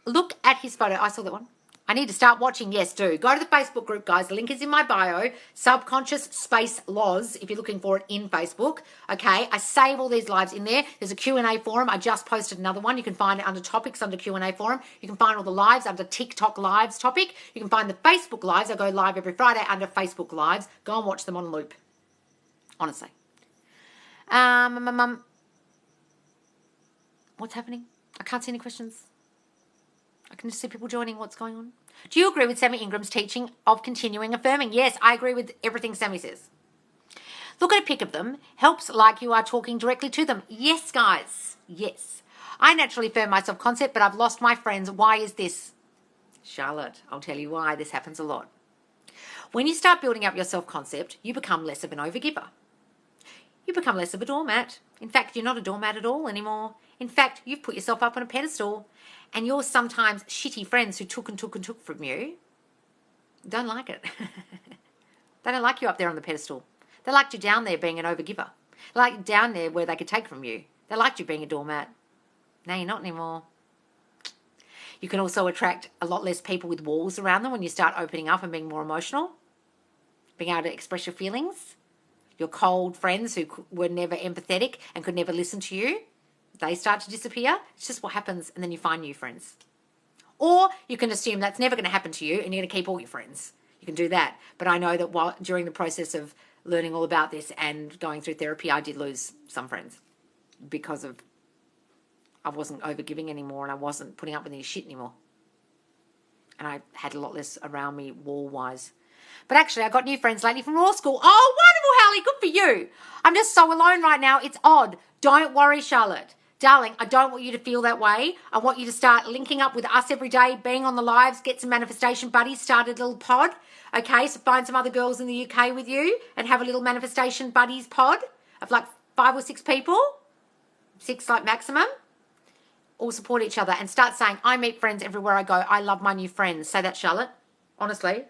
Speaker 1: Look at his photo. I saw that one. I need to start watching. Yes, do. Go to the Facebook group, guys. The link is in my bio. Subconscious Space Laws, if you're looking for it in Facebook. Okay, I save all these lives in there. There's a Q&A forum. I just posted another one. You can find it under topics under Q&A forum. You can find all the lives under TikTok lives topic. You can find the Facebook lives. I go live every Friday under Facebook lives. Go and watch them on loop. Honestly. What's happening? I can't see any questions. I can just see people joining. What's going on? Do you agree with Sammy Ingram's teaching of continuing affirming? Yes, I agree with everything Sammy says. Look at a pic of them. Helps like you are talking directly to them. Yes, guys. Yes. I naturally affirm my self-concept, but I've lost my friends. Why is this? Charlotte, I'll tell you why. This happens a lot. When you start building up your self-concept, you become less of an overgiver. You become less of a doormat. In fact, you're not a doormat at all anymore. In fact, you've put yourself up on a pedestal, and your sometimes shitty friends who took and took and took from you don't like it. They don't like you up there on the pedestal. They liked you down there being an overgiver. They liked you down there where they could take from you. They liked you being a doormat. Now you're not anymore. You can also attract a lot less people with walls around them when you start opening up and being more emotional, being able to express your feelings. Your cold friends who were never empathetic and could never listen to you, they start to disappear. It's just what happens, and then you find new friends. Or you can assume that's never going to happen to you and you're going to keep all your friends. You can do that. But I know that during the process of learning all about this and going through therapy, I did lose some friends because I wasn't overgiving anymore and I wasn't putting up with any shit anymore. And I had a lot less around me wall-wise. But actually, I got new friends lately from law school. Oh, wonderful, Hallie. Good for you. I'm just so alone right now. It's odd. Don't worry, Charlotte. Darling, I don't want you to feel that way. I want you to start linking up with us every day, being on the lives, get some manifestation buddies, start a little pod. Okay, so find some other girls in the UK with you and have a little manifestation buddies pod of like 5 or 6 people. 6 like maximum. All support each other and start saying, I meet friends everywhere I go. I love my new friends. Say that, Charlotte. Honestly.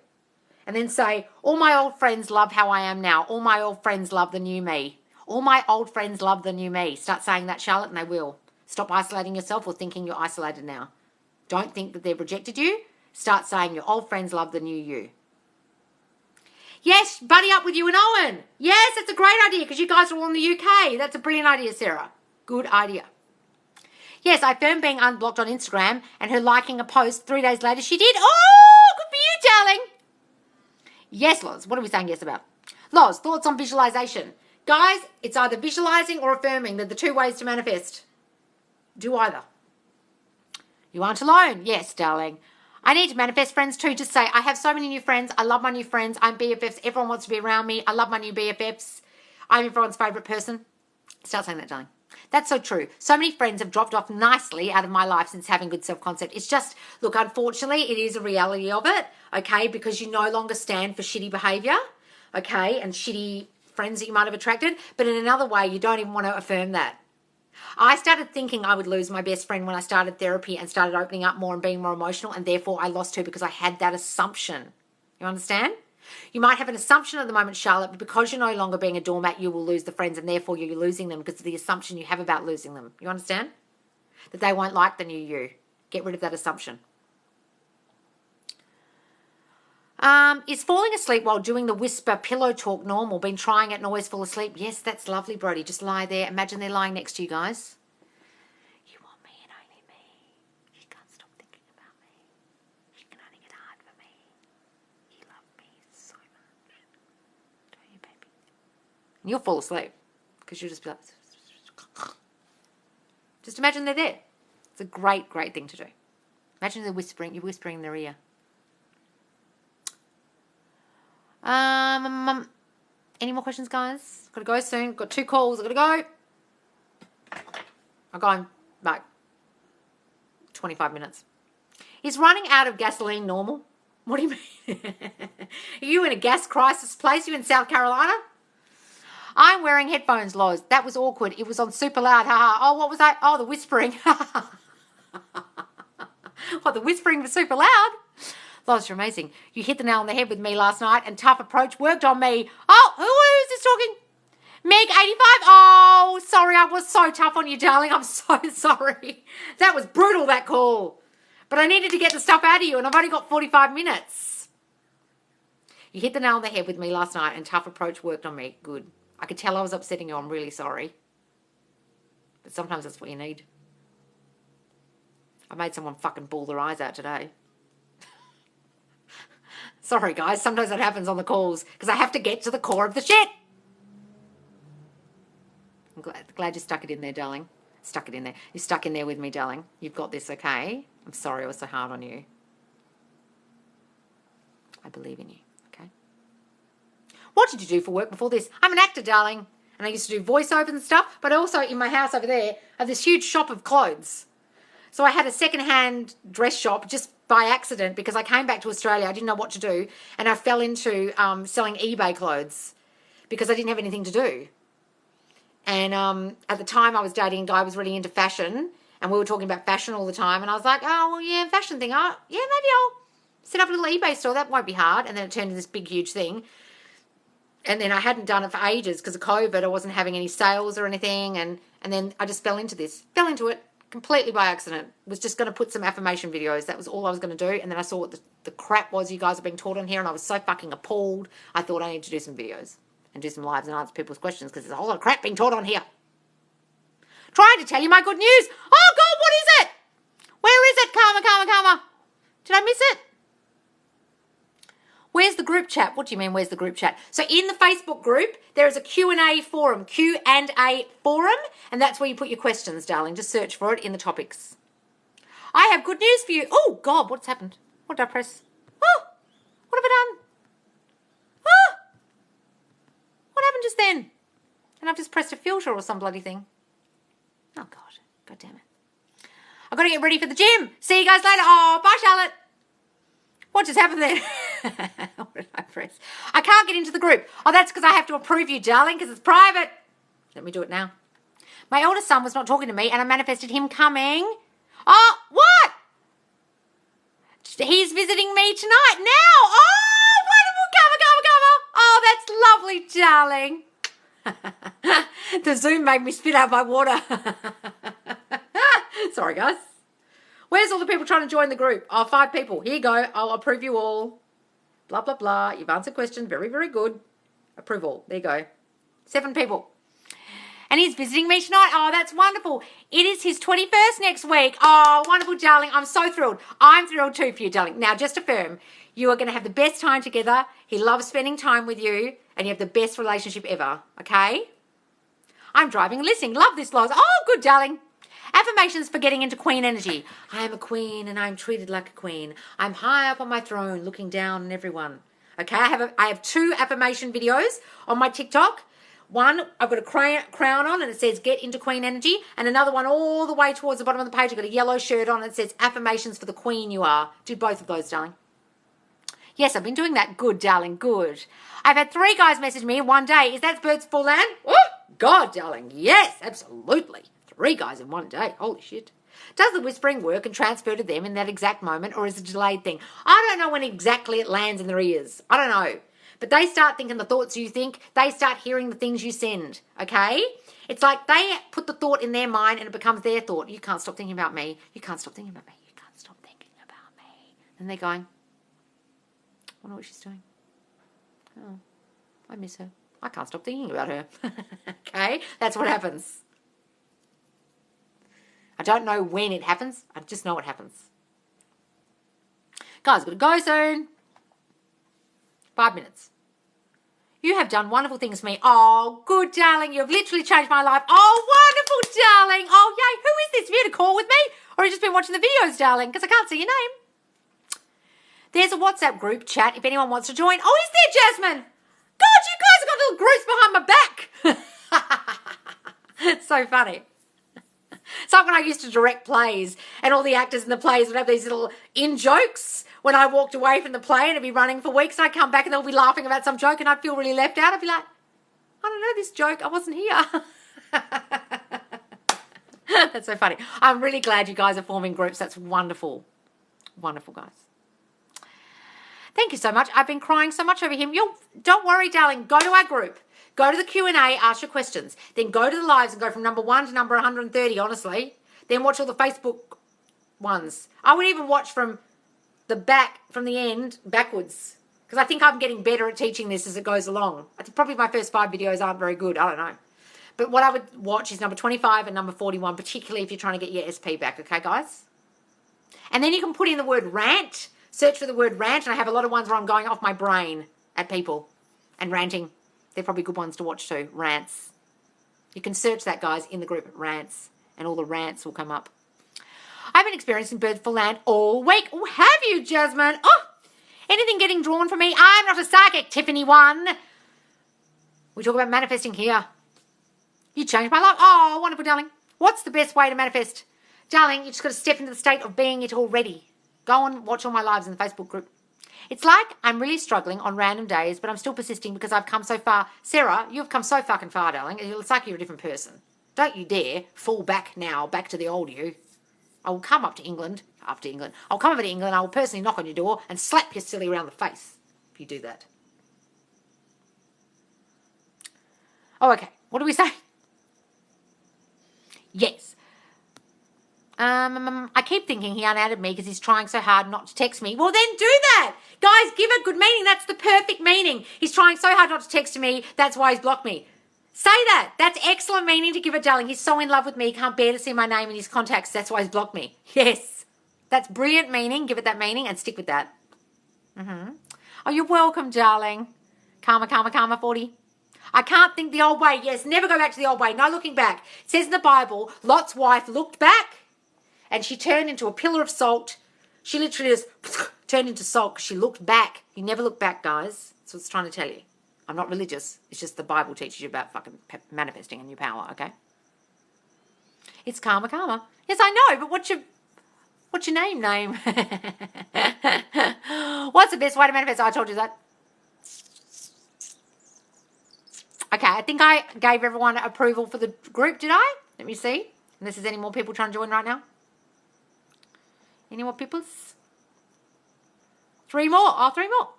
Speaker 1: And then say, all my old friends love how I am now. All my old friends love the new me. All my old friends love the new me. Start saying that, Charlotte, and they will. Stop isolating yourself or thinking you're isolated now. Don't think that they've rejected you. Start saying your old friends love the new you. Yes, buddy up with you and Owen. Yes, that's a great idea because you guys are all in the UK. That's a brilliant idea, Sarah. Good idea. Yes, I affirm being unblocked on Instagram and her liking a post 3 days later she did. Oh, good for you, darling. Yes, Loz. What are we saying yes about? Loz, thoughts on visualization. Guys, it's either visualizing or affirming. They're the 2 ways to manifest. Do either. You aren't alone. Yes, darling. I need to manifest friends too. Just say, I have so many new friends. I love my new friends. I'm BFFs. Everyone wants to be around me. I love my new BFFs. I'm everyone's favourite person. Start saying that, darling. That's so true. So many friends have dropped off nicely out of my life since having good self-concept. It's just, look, unfortunately, it is a reality of it, okay, because you no longer stand for shitty behaviour, okay, and shitty friends that you might have attracted. But in another way, you don't even want to affirm that. I started thinking I would lose my best friend when I started therapy and started opening up more and being more emotional, and therefore I lost her because I had that assumption. You understand? You might have an assumption at the moment, Charlotte, but because you're no longer being a doormat, you will lose the friends and therefore you're losing them because of the assumption you have about losing them. You understand? That they won't like the new you. Get rid of that assumption. Is falling asleep while doing the whisper pillow talk normal? Been trying it and always fall asleep? Yes, that's lovely, Brody. Just lie there. Imagine they're lying next to you, guys. You want me and only me. You can't stop thinking about me. You can only get hard for me. You love me so much. Don't you, baby? And you'll fall asleep because you'll just be like... Just imagine they're there. It's a great, great thing to do. Imagine they're whispering. You're whispering in their ear. Any more questions, guys? Gotta go soon. Got 2 calls. I gotta go. I'll go in about 25 minutes. Is running out of gasoline normal? What do you mean? Are you in a gas crisis place? You in South Carolina? I'm wearing headphones, Loz. That was awkward. It was on super loud. Haha. Oh, what was that? Oh, the whispering. What, the whispering was super loud? Loz, you're amazing. You hit the nail on the head with me last night and tough approach worked on me. Oh, who is this talking? Meg85. Oh, sorry. I was so tough on you, darling. I'm so sorry. That was brutal, that call. But I needed to get the stuff out of you, and I've only got 45 minutes. You hit the nail on the head with me last night, and tough approach worked on me. Good. I could tell I was upsetting you. I'm really sorry. But sometimes that's what you need. I made someone fucking bawl their eyes out today. Sorry, guys. Sometimes that happens on the calls because I have to get to the core of the shit. I'm glad you stuck it in there, darling. Stuck it in there. You stuck in there with me, darling. You've got this, okay? I'm sorry I was so hard on you. I believe in you, okay? What did you do for work before this? I'm an actor, darling. And I used to do voiceovers and stuff, but also in my house over there, I have this huge shop of clothes. So I had a second-hand dress shop just by accident because I came back to Australia. I didn't know what to do, and I fell into selling eBay clothes because I didn't have anything to do. And at the time, I was dating a guy who was really into fashion, and we were talking about fashion all the time. And I was like, oh, well, yeah, fashion thing. Oh, yeah, maybe I'll set up a little eBay store. That won't be hard. And then it turned into this big, huge thing. And then I hadn't done it for ages because of COVID. I wasn't having any sales or anything. And then I just fell into it completely by accident. Was just going to put some affirmation videos. That was all I was going to do. And then I saw what the crap was you guys are being taught on here. And I was so fucking appalled. I thought I need to do some videos and do some lives and answer people's questions because there's a whole lot of crap being taught on here. Trying to tell you my good news. Oh, God, what is it? Where is it? Karma, karma, karma. Did I miss it? Where's the group chat? What do you mean, where's the group chat? So in the Facebook group, there is a Q&A forum, Q&A forum, and that's where you put your questions, darling. Just search for it in the topics. I have good news for you. Oh, God, what's happened? What did I press? Oh, what have I done? Oh, what happened just then? And I've just pressed a filter or some bloody thing. Oh, God. God damn it. I've got to get ready for the gym. See you guys later. Oh, bye, Charlotte. What just happened there? What did I press? I can't get into the group. Oh, that's because I have to approve you, darling, because it's private. Let me do it now. My eldest son was not talking to me, and I manifested him coming. Oh, what? He's visiting me tonight now. Oh, wonderful. Cover, cover, cover. Oh, that's lovely, darling. The Zoom made me spit out my water. Sorry, guys. Where's all the people trying to join the group? Oh, 5 people. Here you go. I'll approve you all. Blah, blah, blah. You've answered questions. Very, very good. Approve all. There you go. 7 people. And he's visiting me tonight. Oh, that's wonderful. It is his 21st next week. Oh, wonderful, darling. I'm so thrilled. I'm thrilled too for you, darling. Now, just affirm, you are going to have the best time together. He loves spending time with you, and you have the best relationship ever, okay? I'm driving and listening. Love this, Loz. Oh, good, darling. Affirmations for getting into queen energy. I am a queen and I'm treated like a queen. I'm high up on my throne looking down on everyone. Okay, I have 2 affirmation videos on my TikTok. One, I've got a crown on and it says get into queen energy. And another one all the way towards the bottom of the page. I've got a yellow shirt on and it says affirmations for the queen you are. Do both of those, darling. Yes, I've been doing that. Good, darling, good. I've had 3 guys message me in one day. Is that birds full land? Oh, God, darling. Yes, absolutely. 3 guys in one day. Holy shit. Does the whispering work and transfer to them in that exact moment, or is it a delayed thing? I don't know when exactly it lands in their ears. I don't know. But they start thinking the thoughts you think. They start hearing the things you send, okay? It's like they put the thought in their mind and it becomes their thought. You can't stop thinking about me. You can't stop thinking about me. You can't stop thinking about me. And they're going, I wonder what she's doing. Oh, I miss her. I can't stop thinking about her. Okay? That's what happens. I don't know when it happens. I just know it happens. Guys, got to go soon. 5 minutes. You have done wonderful things for me. Oh, good, darling. You've literally changed my life. Oh, wonderful, darling. Oh, yay. Who is this? Have you had a call with me? Or have you just been watching the videos, darling? Because I can't see your name. There's a WhatsApp group chat if anyone wants to join. Oh, is there, Jasmine? God, you guys have got little groups behind my back. It's so funny. It's like when I used to direct plays and all the actors in the plays would have these little in-jokes when I walked away from the play and it'd be running for weeks. I'd come back and they'll be laughing about some joke and I'd feel really left out. I'd be like, I don't know this joke. I wasn't here. That's so funny. I'm really glad you guys are forming groups. That's wonderful. Wonderful, guys. Thank you so much. I've been crying so much over him. Don't worry, darling. Go to our group. Go to the Q&A, ask your questions. Then go to the lives and go from number 1 to number 130, honestly. Then watch all the Facebook ones. I would even watch from the end backwards. Because I think I'm getting better at teaching this as it goes along. I think probably my first 5 videos aren't very good. I don't know. But what I would watch is number 25 and number 41, particularly if you're trying to get your SP back. Okay, guys? And then you can put in the word rant. Search for the word rant. And I have a lot of ones where I'm going off my brain at people and ranting. They're probably good ones to watch too. Rants. You can search that, guys, in the group rants. And all the rants will come up. I've been experiencing birth for land all week. Oh, have you, Jasmine? Oh, anything getting drawn for me? I'm not a psychic, Tiffany 1. We talk about manifesting here. You changed my life. Oh, wonderful, darling. What's the best way to manifest? Darling, you just got to step into the state of being it already. Go and watch all my lives in the Facebook group. It's like I'm really struggling on random days, but I'm still persisting because I've come so far. Sarah, you've come so fucking far, darling. It's like you're a different person. Don't you dare fall back now, back to the old you. I will come up to England, I'll come over to England, I will personally knock on your door and slap you silly around the face if you do that. Oh, okay. What do we say? Yes. I keep thinking he unadded me because he's trying so hard not to text me. Well, then do that. Guys, give it good meaning. That's the perfect meaning. He's trying so hard not to text me. That's why he's blocked me. Say that. That's excellent meaning to give it, darling. He's so in love with me. He can't bear to see my name in his contacts. That's why he's blocked me. Yes. That's brilliant meaning. Give it that meaning and stick with that. Oh, you're welcome, darling. Karma, karma, karma, 40. I can't think the old way. Yes, never go back to the old way. No looking back. It says in the Bible, Lot's wife looked back and she turned into a pillar of salt. She literally just turned into salt because she looked back. You never look back, guys. That's what it's trying to tell you. I'm not religious. It's just the Bible teaches you about fucking manifesting and your power, okay? It's karma, karma. Yes, I know, but what's your name? What's the best way to manifest? I told you that. Okay, I think I gave everyone approval for the group, did I? Let me see. Unless there's any more people trying to join right now. Any more peoples? 3 more. Oh, 3 more.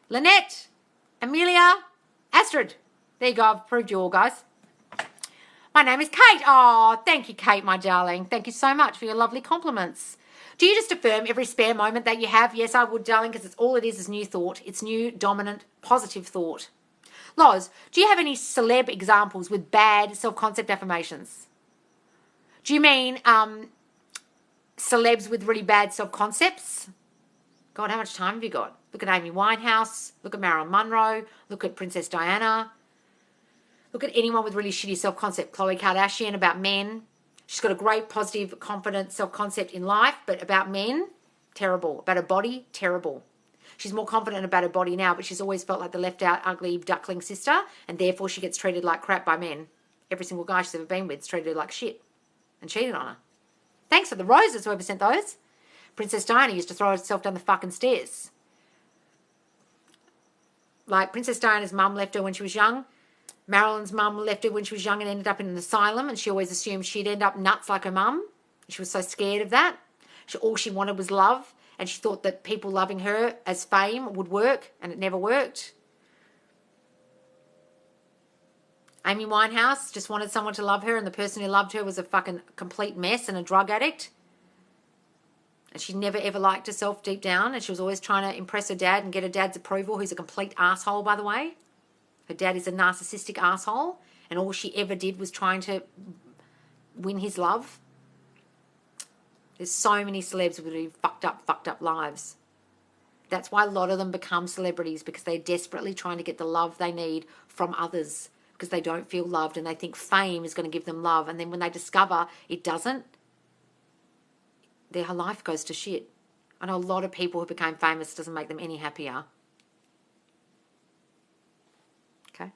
Speaker 1: Lynette, Amelia, Astrid. There you go. I've approved you all, guys. My name is Kate. Oh, thank you, Kate, my darling. Thank you so much for your lovely compliments. Do you just affirm every spare moment that you have? Yes, I would, darling, because it's all it is new thought. It's new, dominant, positive thought. Loz, do you have any celeb examples with bad self-concept affirmations? Do you mean celebs with really bad self-concepts? God, how much time have you got? Look at Amy Winehouse. Look at Marilyn Monroe. Look at Princess Diana. Look at anyone with really shitty self-concept. Khloe Kardashian about men. She's got a great, positive, confident self-concept in life, but about men, terrible. About her body, terrible. She's more confident about her body now, but she's always felt like the left-out, ugly duckling sister, and therefore she gets treated like crap by men. Every single guy she's ever been with is treated her like shit and cheated on her. Thanks for the roses, whoever sent those. Princess Diana used to throw herself down the fucking stairs. Like, Princess Diana's mum left her when she was young. Marilyn's mum left her when she was young and ended up in an asylum, and she always assumed she'd end up nuts like her mum. She was so scared of that. All she wanted was love. And she thought that people loving her as fame would work, and it never worked. Amy Winehouse just wanted someone to love her, and the person who loved her was a fucking complete mess and a drug addict. And she never ever liked herself deep down, and she was always trying to impress her dad and get her dad's approval, who's a complete asshole, by the way. Her dad is a narcissistic asshole, and all she ever did was trying to win his love. There's so many celebs with really fucked up lives. That's why a lot of them become celebrities, because they're desperately trying to get the love they need from others, because they don't feel loved and they think fame is going to give them love. And then when they discover it doesn't, their whole life goes to shit. I know a lot of people who became famous, doesn't make them any happier. Okay.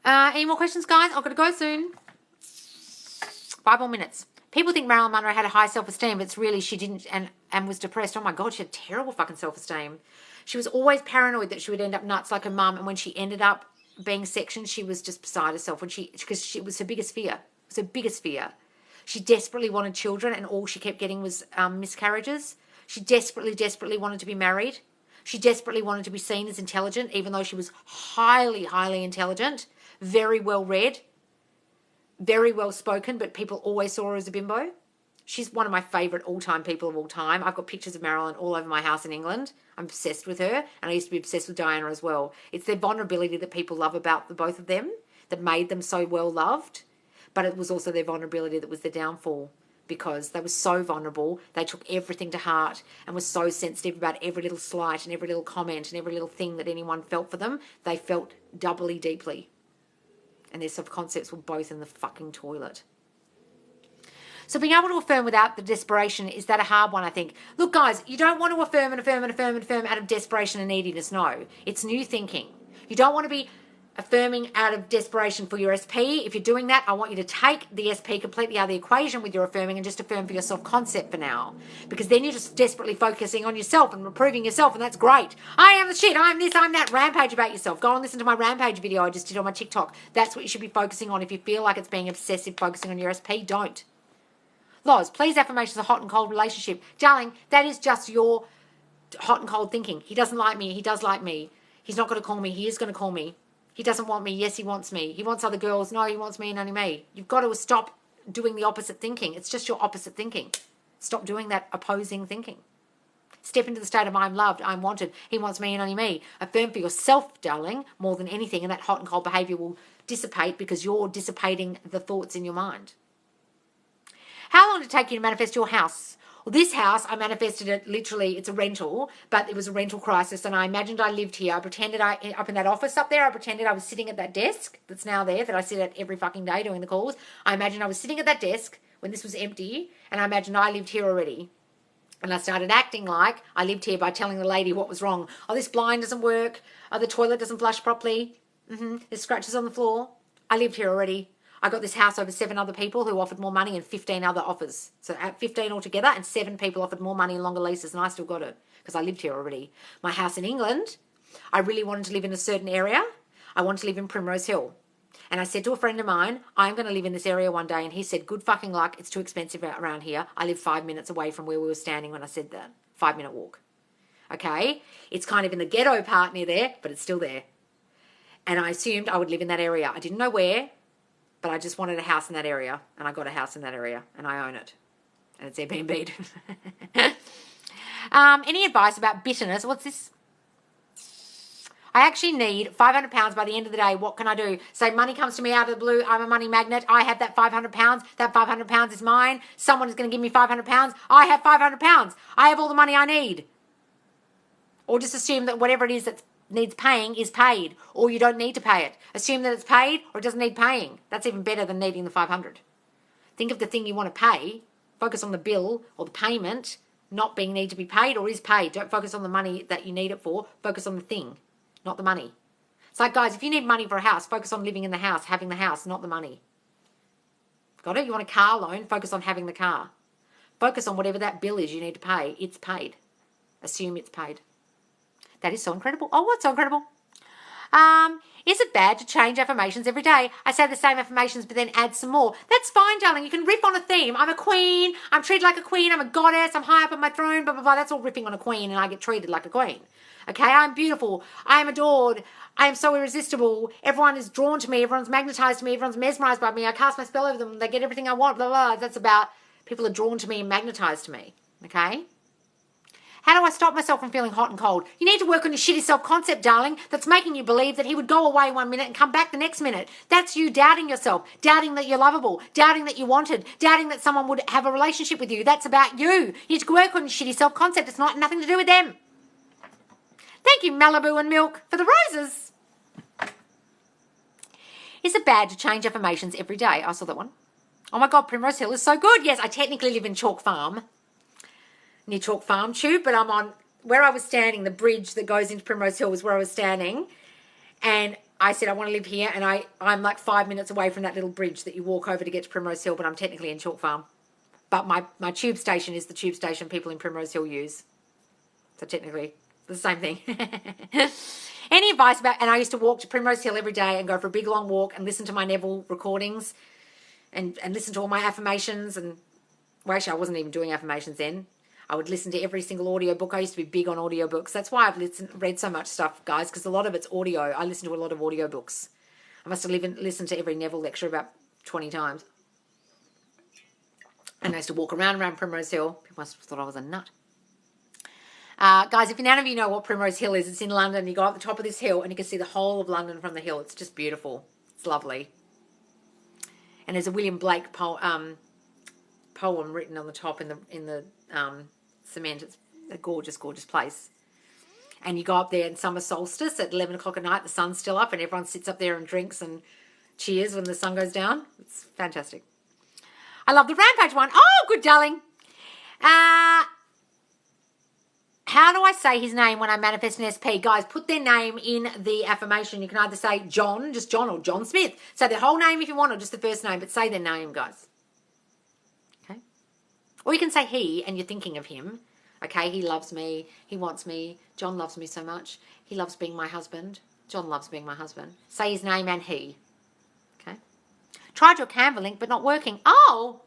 Speaker 1: Any more questions, guys? I've got to go soon. 5 more minutes. People think Marilyn Monroe had a high self-esteem, but it's really she didn't and was depressed. Oh, my God, she had terrible fucking self-esteem. She was always paranoid that she would end up nuts like her mum, and when she ended up being sectioned, she was just beside herself because it was her biggest fear. It was her biggest fear. She desperately wanted children, and all she kept getting was miscarriages. She desperately wanted to be married. She desperately wanted to be seen as intelligent, even though she was highly, highly intelligent, very well read. very well spoken, but people always saw her as a bimbo. She's one of my favourite all-time people of all time. I've got pictures of Marilyn all over my house in England. I'm obsessed with her, and I used to be obsessed with Diana as well. It's their vulnerability that people love about the both of them that made them so well loved, but it was also their vulnerability that was their downfall, because they were so vulnerable. They took everything to heart and were so sensitive about every little slight and every little comment and every little thing that anyone felt for them. They felt doubly deeply, and their self-concepts were both in the fucking toilet. So being able to affirm without the desperation, is that a hard one, I think? Look, guys, you don't want to affirm and affirm and affirm and affirm out of desperation and neediness. No, it's new thinking. You don't want to be affirming out of desperation for your SP. If you're doing that, I want you to take the SP completely out of the equation with your affirming and just affirm for your self-concept for now. Because then you're just desperately focusing on yourself and improving yourself, and that's great. I am the shit, I'm this, I'm that. Rampage about yourself. Go and listen to my rampage video I just did on my TikTok. That's what you should be focusing on. If you feel like it's being obsessive focusing on your SP, don't. Loz, please, affirmations, a hot and cold relationship. Darling, that is just your hot and cold thinking. He doesn't like me. He does like me. He's not going to call me. He is going to call me. He doesn't want me. Yes, he wants me. He wants other girls. No, he wants me and only me. You've got to stop doing the opposite thinking. It's just your opposite thinking. Stop doing that opposing thinking. Step into the state of I'm loved, I'm wanted. He wants me and only me. Affirm for yourself, darling, more than anything, and that hot and cold behavior will dissipate because you're dissipating the thoughts in your mind. How long did it take you to manifest your house? Well, this house, I manifested it literally, it's a rental, but it was a rental crisis, and I imagined I lived here. I pretended up in that office up there, I pretended I was sitting at that desk that's now there, that I sit at every fucking day doing the calls. I imagined I was sitting at that desk when this was empty, and I imagined I lived here already. And I started acting like I lived here by telling the lady what was wrong. Oh, this blind doesn't work. Oh, the toilet doesn't flush properly. There's scratches on the floor. I lived here already. I got this house over 7 other people who offered more money and 15 other offers. So at 15 altogether, and 7 people offered more money and longer leases, and I still got it because I lived here already. My house in England, I really wanted to live in a certain area. I wanted to live in Primrose Hill. And I said to a friend of mine, I'm going to live in this area one day. And he said, good fucking luck. It's too expensive around here. I live 5 minutes away from where we were standing when I said that. 5-minute walk. Okay? It's kind of in the ghetto part near there, but it's still there. And I assumed I would live in that area. I didn't know where, but I just wanted a house in that area. And I got a house in that area. And I own it. And it's Airbnb'd. Any advice about bitterness? What's this? I actually need £500 by the end of the day. What can I do? So money comes to me out of the blue. I'm a money magnet. I have that £500. That £500 is mine. Someone is going to give me £500. I have £500. I have all the money I need. Or just assume that whatever it is that needs paying is paid, or you don't need to pay it. Assume that it's paid or it doesn't need paying. That's even better than needing the 500. Think of the thing you want to pay. Focus on the bill or the payment not being need to be paid or is paid. Don't focus on the money that you need it for. Focus on the thing, not the money. It's like, guys, if you need money for a house, focus on living in the house, having the house, not the money. Got it? You want a car loan? Focus on having the car. Focus on whatever that bill is you need to pay. It's paid. Assume it's paid. That is so incredible. Oh, what's so incredible? Is it bad to change affirmations every day? I say the same affirmations but then add some more. That's fine, darling. You can riff on a theme. I'm a queen. I'm treated like a queen. I'm a goddess. I'm high up on my throne. Blah, blah, blah. That's all riffing on a queen and I get treated like a queen. Okay, I'm beautiful. I am adored. I am so irresistible. Everyone is drawn to me. Everyone's magnetized to me. Everyone's mesmerized by me. I cast my spell over them. They get everything I want. Blah, blah, blah. That's about people are drawn to me and magnetized to me. Okay? How do I stop myself from feeling hot and cold? You need to work on your shitty self-concept, darling, that's making you believe that he would go away 1 minute and come back the next minute. That's you doubting yourself, doubting that you're lovable, doubting that you're wanted, doubting that someone would have a relationship with you. That's about you. You need to work on your shitty self-concept. It's not nothing to do with them. Thank you, Malibu and Milk, for the roses. Is it bad to change affirmations every day? I saw that one. Oh my God, Primrose Hill is so good. Yes, I technically live in Chalk Farm, near Chalk Farm Tube, but I'm on where I was standing. The bridge that goes into Primrose Hill was where I was standing. And I said, I want to live here. And I'm like 5 minutes away from that little bridge that you walk over to get to Primrose Hill, but I'm technically in Chalk Farm. But my tube station is the tube station people in Primrose Hill use. So technically, the same thing. Any advice about, and I used to walk to Primrose Hill every day and go for a big long walk and listen to my Neville recordings and listen to all my affirmations. And, well, actually, I wasn't even doing affirmations then. I would listen to every single audiobook. I used to be big on audiobooks. That's why I've read so much stuff, guys, because a lot of it's audio. I listen to a lot of audiobooks. I must have listened to every Neville lecture about 20 times. And I used to walk around Primrose Hill. People must have thought I was a nut. Guys, if none of you know what Primrose Hill is, it's in London. You go up the top of this hill and you can see the whole of London from the hill. It's just beautiful. It's lovely. And there's a William Blake poem written on the top in the cement. It's a gorgeous, gorgeous place. And you go up there in summer solstice at 11 o'clock at night. The sun's still up and everyone sits up there and drinks and cheers when the sun goes down. It's fantastic. I love the Rampage one. Oh, good, darling. How do I say his name when I manifest an SP? Guys, put their name in the affirmation. You can either say John, just John, or John Smith. Say their whole name if you want, or just the first name, but say their name, guys. Okay? Or you can say he, and you're thinking of him. Okay, he loves me. He wants me. John loves me so much. He loves being my husband. John loves being my husband. Say his name and he. Okay? Tried your Canva link, but not working. Oh!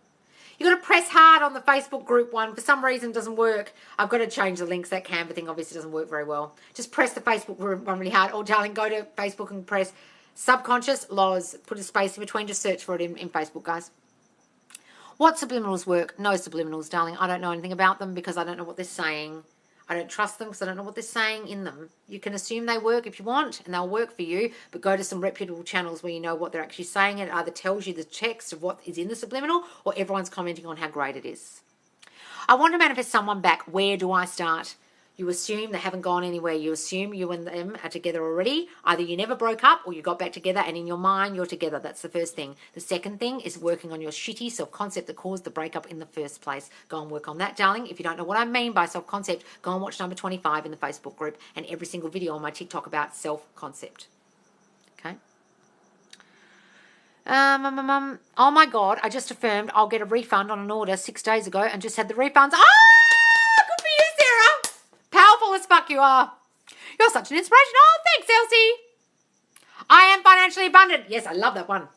Speaker 1: You've got to press hard on the Facebook group one. For some reason, it doesn't work. I've got to change the links. That Canva thing obviously doesn't work very well. Just press the Facebook group one really hard. Oh, darling, go to Facebook and press subconscious Loz. Put a space in between. Just search for it in Facebook, guys. What subliminals work? No subliminals, darling. I don't know anything about them because I don't know what they're saying. I don't trust them because I don't know what they're saying in them. You can assume they work if you want, and they'll work for you, but go to some reputable channels where you know what they're actually saying. It either tells you the text of what is in the subliminal, or everyone's commenting on how great it is. I want to manifest someone back. Where do I start? You assume they haven't gone anywhere. You assume you and them are together already. Either you never broke up or you got back together, and in your mind you're together. That's the first thing. The second thing is working on your shitty self-concept that caused the breakup in the first place. Go and work on that, darling. If you don't know what I mean by self-concept, go and watch number 25 in the Facebook group and every single video on my TikTok about self-concept. Okay? Oh my God, I just affirmed I'll get a refund on an order 6 days ago and just had the refunds. Ah, good for you, Sarah. Powerful as fuck you are. You're such an inspiration. Oh, thanks, Elsie. I am financially abundant. Yes, I love that one.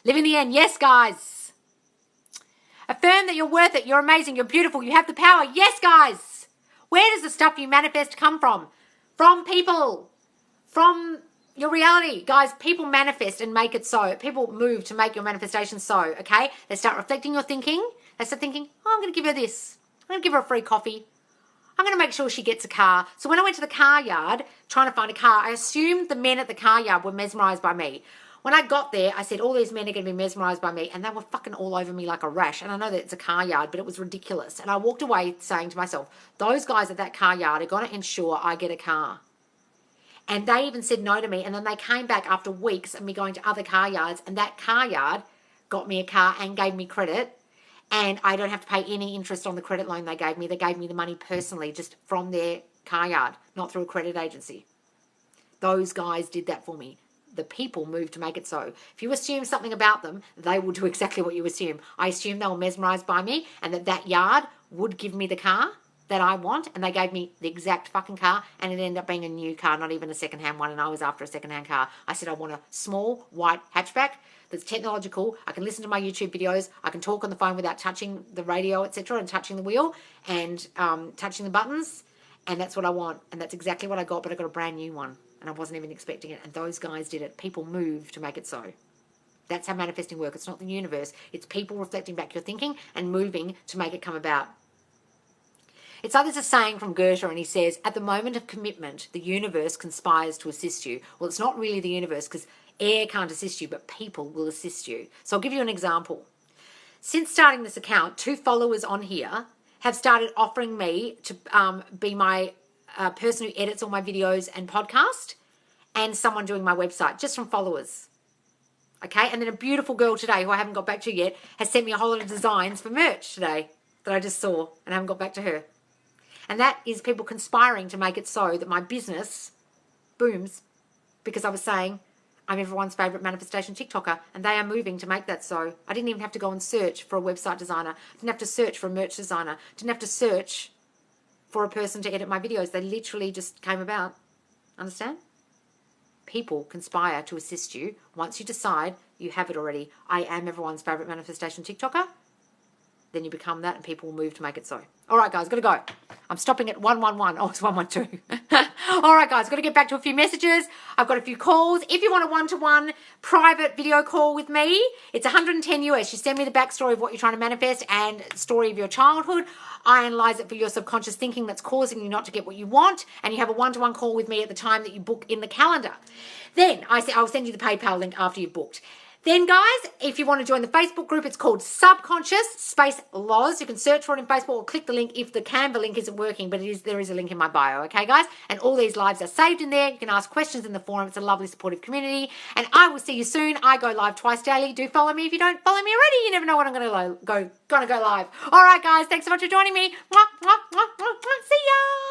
Speaker 1: Living the end. Yes, guys. Affirm that you're worth it. You're amazing. You're beautiful. You have the power. Yes, guys. Where does the stuff you manifest come from? From people. From your reality. Guys, people manifest and make it so. People move to make your manifestation so, okay? They start reflecting your thinking. They start thinking, oh, I'm going to give her this. I'm going to give her a free coffee. I'm going to make sure she gets a car. So when I went to the car yard trying to find a car, I assumed the men at the car yard were mesmerised by me. When I got there, I said, all these men are going to be mesmerised by me. And they were fucking all over me like a rash. And I know that it's a car yard, but it was ridiculous. And I walked away saying to myself, those guys at that car yard are going to ensure I get a car. And they even said no to me. And then they came back after weeks of me going to other car yards. And that car yard got me a car and gave me credit. And I don't have to pay any interest on the credit loan they gave me. They gave me the money personally just from their car yard, not through a credit agency. Those guys did that for me. The people moved to make it so. If you assume something about them, they will do exactly what you assume. I assumed they were mesmerised by me and that yard would give me the car that I want, and they gave me the exact fucking car, and it ended up being a new car, not even a second-hand one, and I was after a second-hand car. I said I want a small, white hatchback that's technological. I can listen to my YouTube videos. I can talk on the phone without touching the radio, etc., and touching the wheel and touching the buttons, and that's what I want, and that's exactly what I got, but I got a brand new one, and I wasn't even expecting it, and those guys did it. People move to make it so. That's how manifesting works. It's not the universe. It's people reflecting back your thinking and moving to make it come about. It's like there's a saying from Goethe, and he says, at the moment of commitment, the universe conspires to assist you. Well, it's not really the universe because air can't assist you, but people will assist you. So I'll give you an example. Since starting this account, 2 followers on here have started offering me to be my person who edits all my videos and podcast, and someone doing my website, just from followers. Okay, and then a beautiful girl today, who I haven't got back to yet, has sent me a whole lot of designs for merch today that I just saw, and I haven't got back to her. And that is people conspiring to make it so that my business booms, because I was saying I'm everyone's favourite manifestation TikToker, and they are moving to make that so. I didn't even have to go and search for a website designer. I didn't have to search for a merch designer. I didn't have to search for a person to edit my videos. They literally just came about. Understand? People conspire to assist you. Once you decide, you have it already. I am everyone's favourite manifestation TikToker. then you become that, and people will move to make it so. All right, guys, got to go. I'm stopping at 111. Oh, it's 112. All right, guys, got to get back to a few messages. I've got a few calls. If you want a one-to-one private video call with me, it's $110 US. You send me the backstory of what you're trying to manifest and story of your childhood. I analyze it for your subconscious thinking that's causing you not to get what you want, and you have a one-to-one call with me at the time that you book in the calendar. Then I'll send you the PayPal link after you've booked. Then, guys, if you want to join the Facebook group, it's called Subconscious Space Loz. You can search for it in Facebook or click the link if the Canva link isn't working, but there is a link in my bio, okay, guys? And all these lives are saved in there. You can ask questions in the forum. It's a lovely, supportive community. And I will see you soon. I go live twice daily. Do follow me if you don't follow me already. You never know when I'm going to go live. All right, guys, thanks so much for joining me. Mwah, mwah, mwah, mwah, mwah. See ya.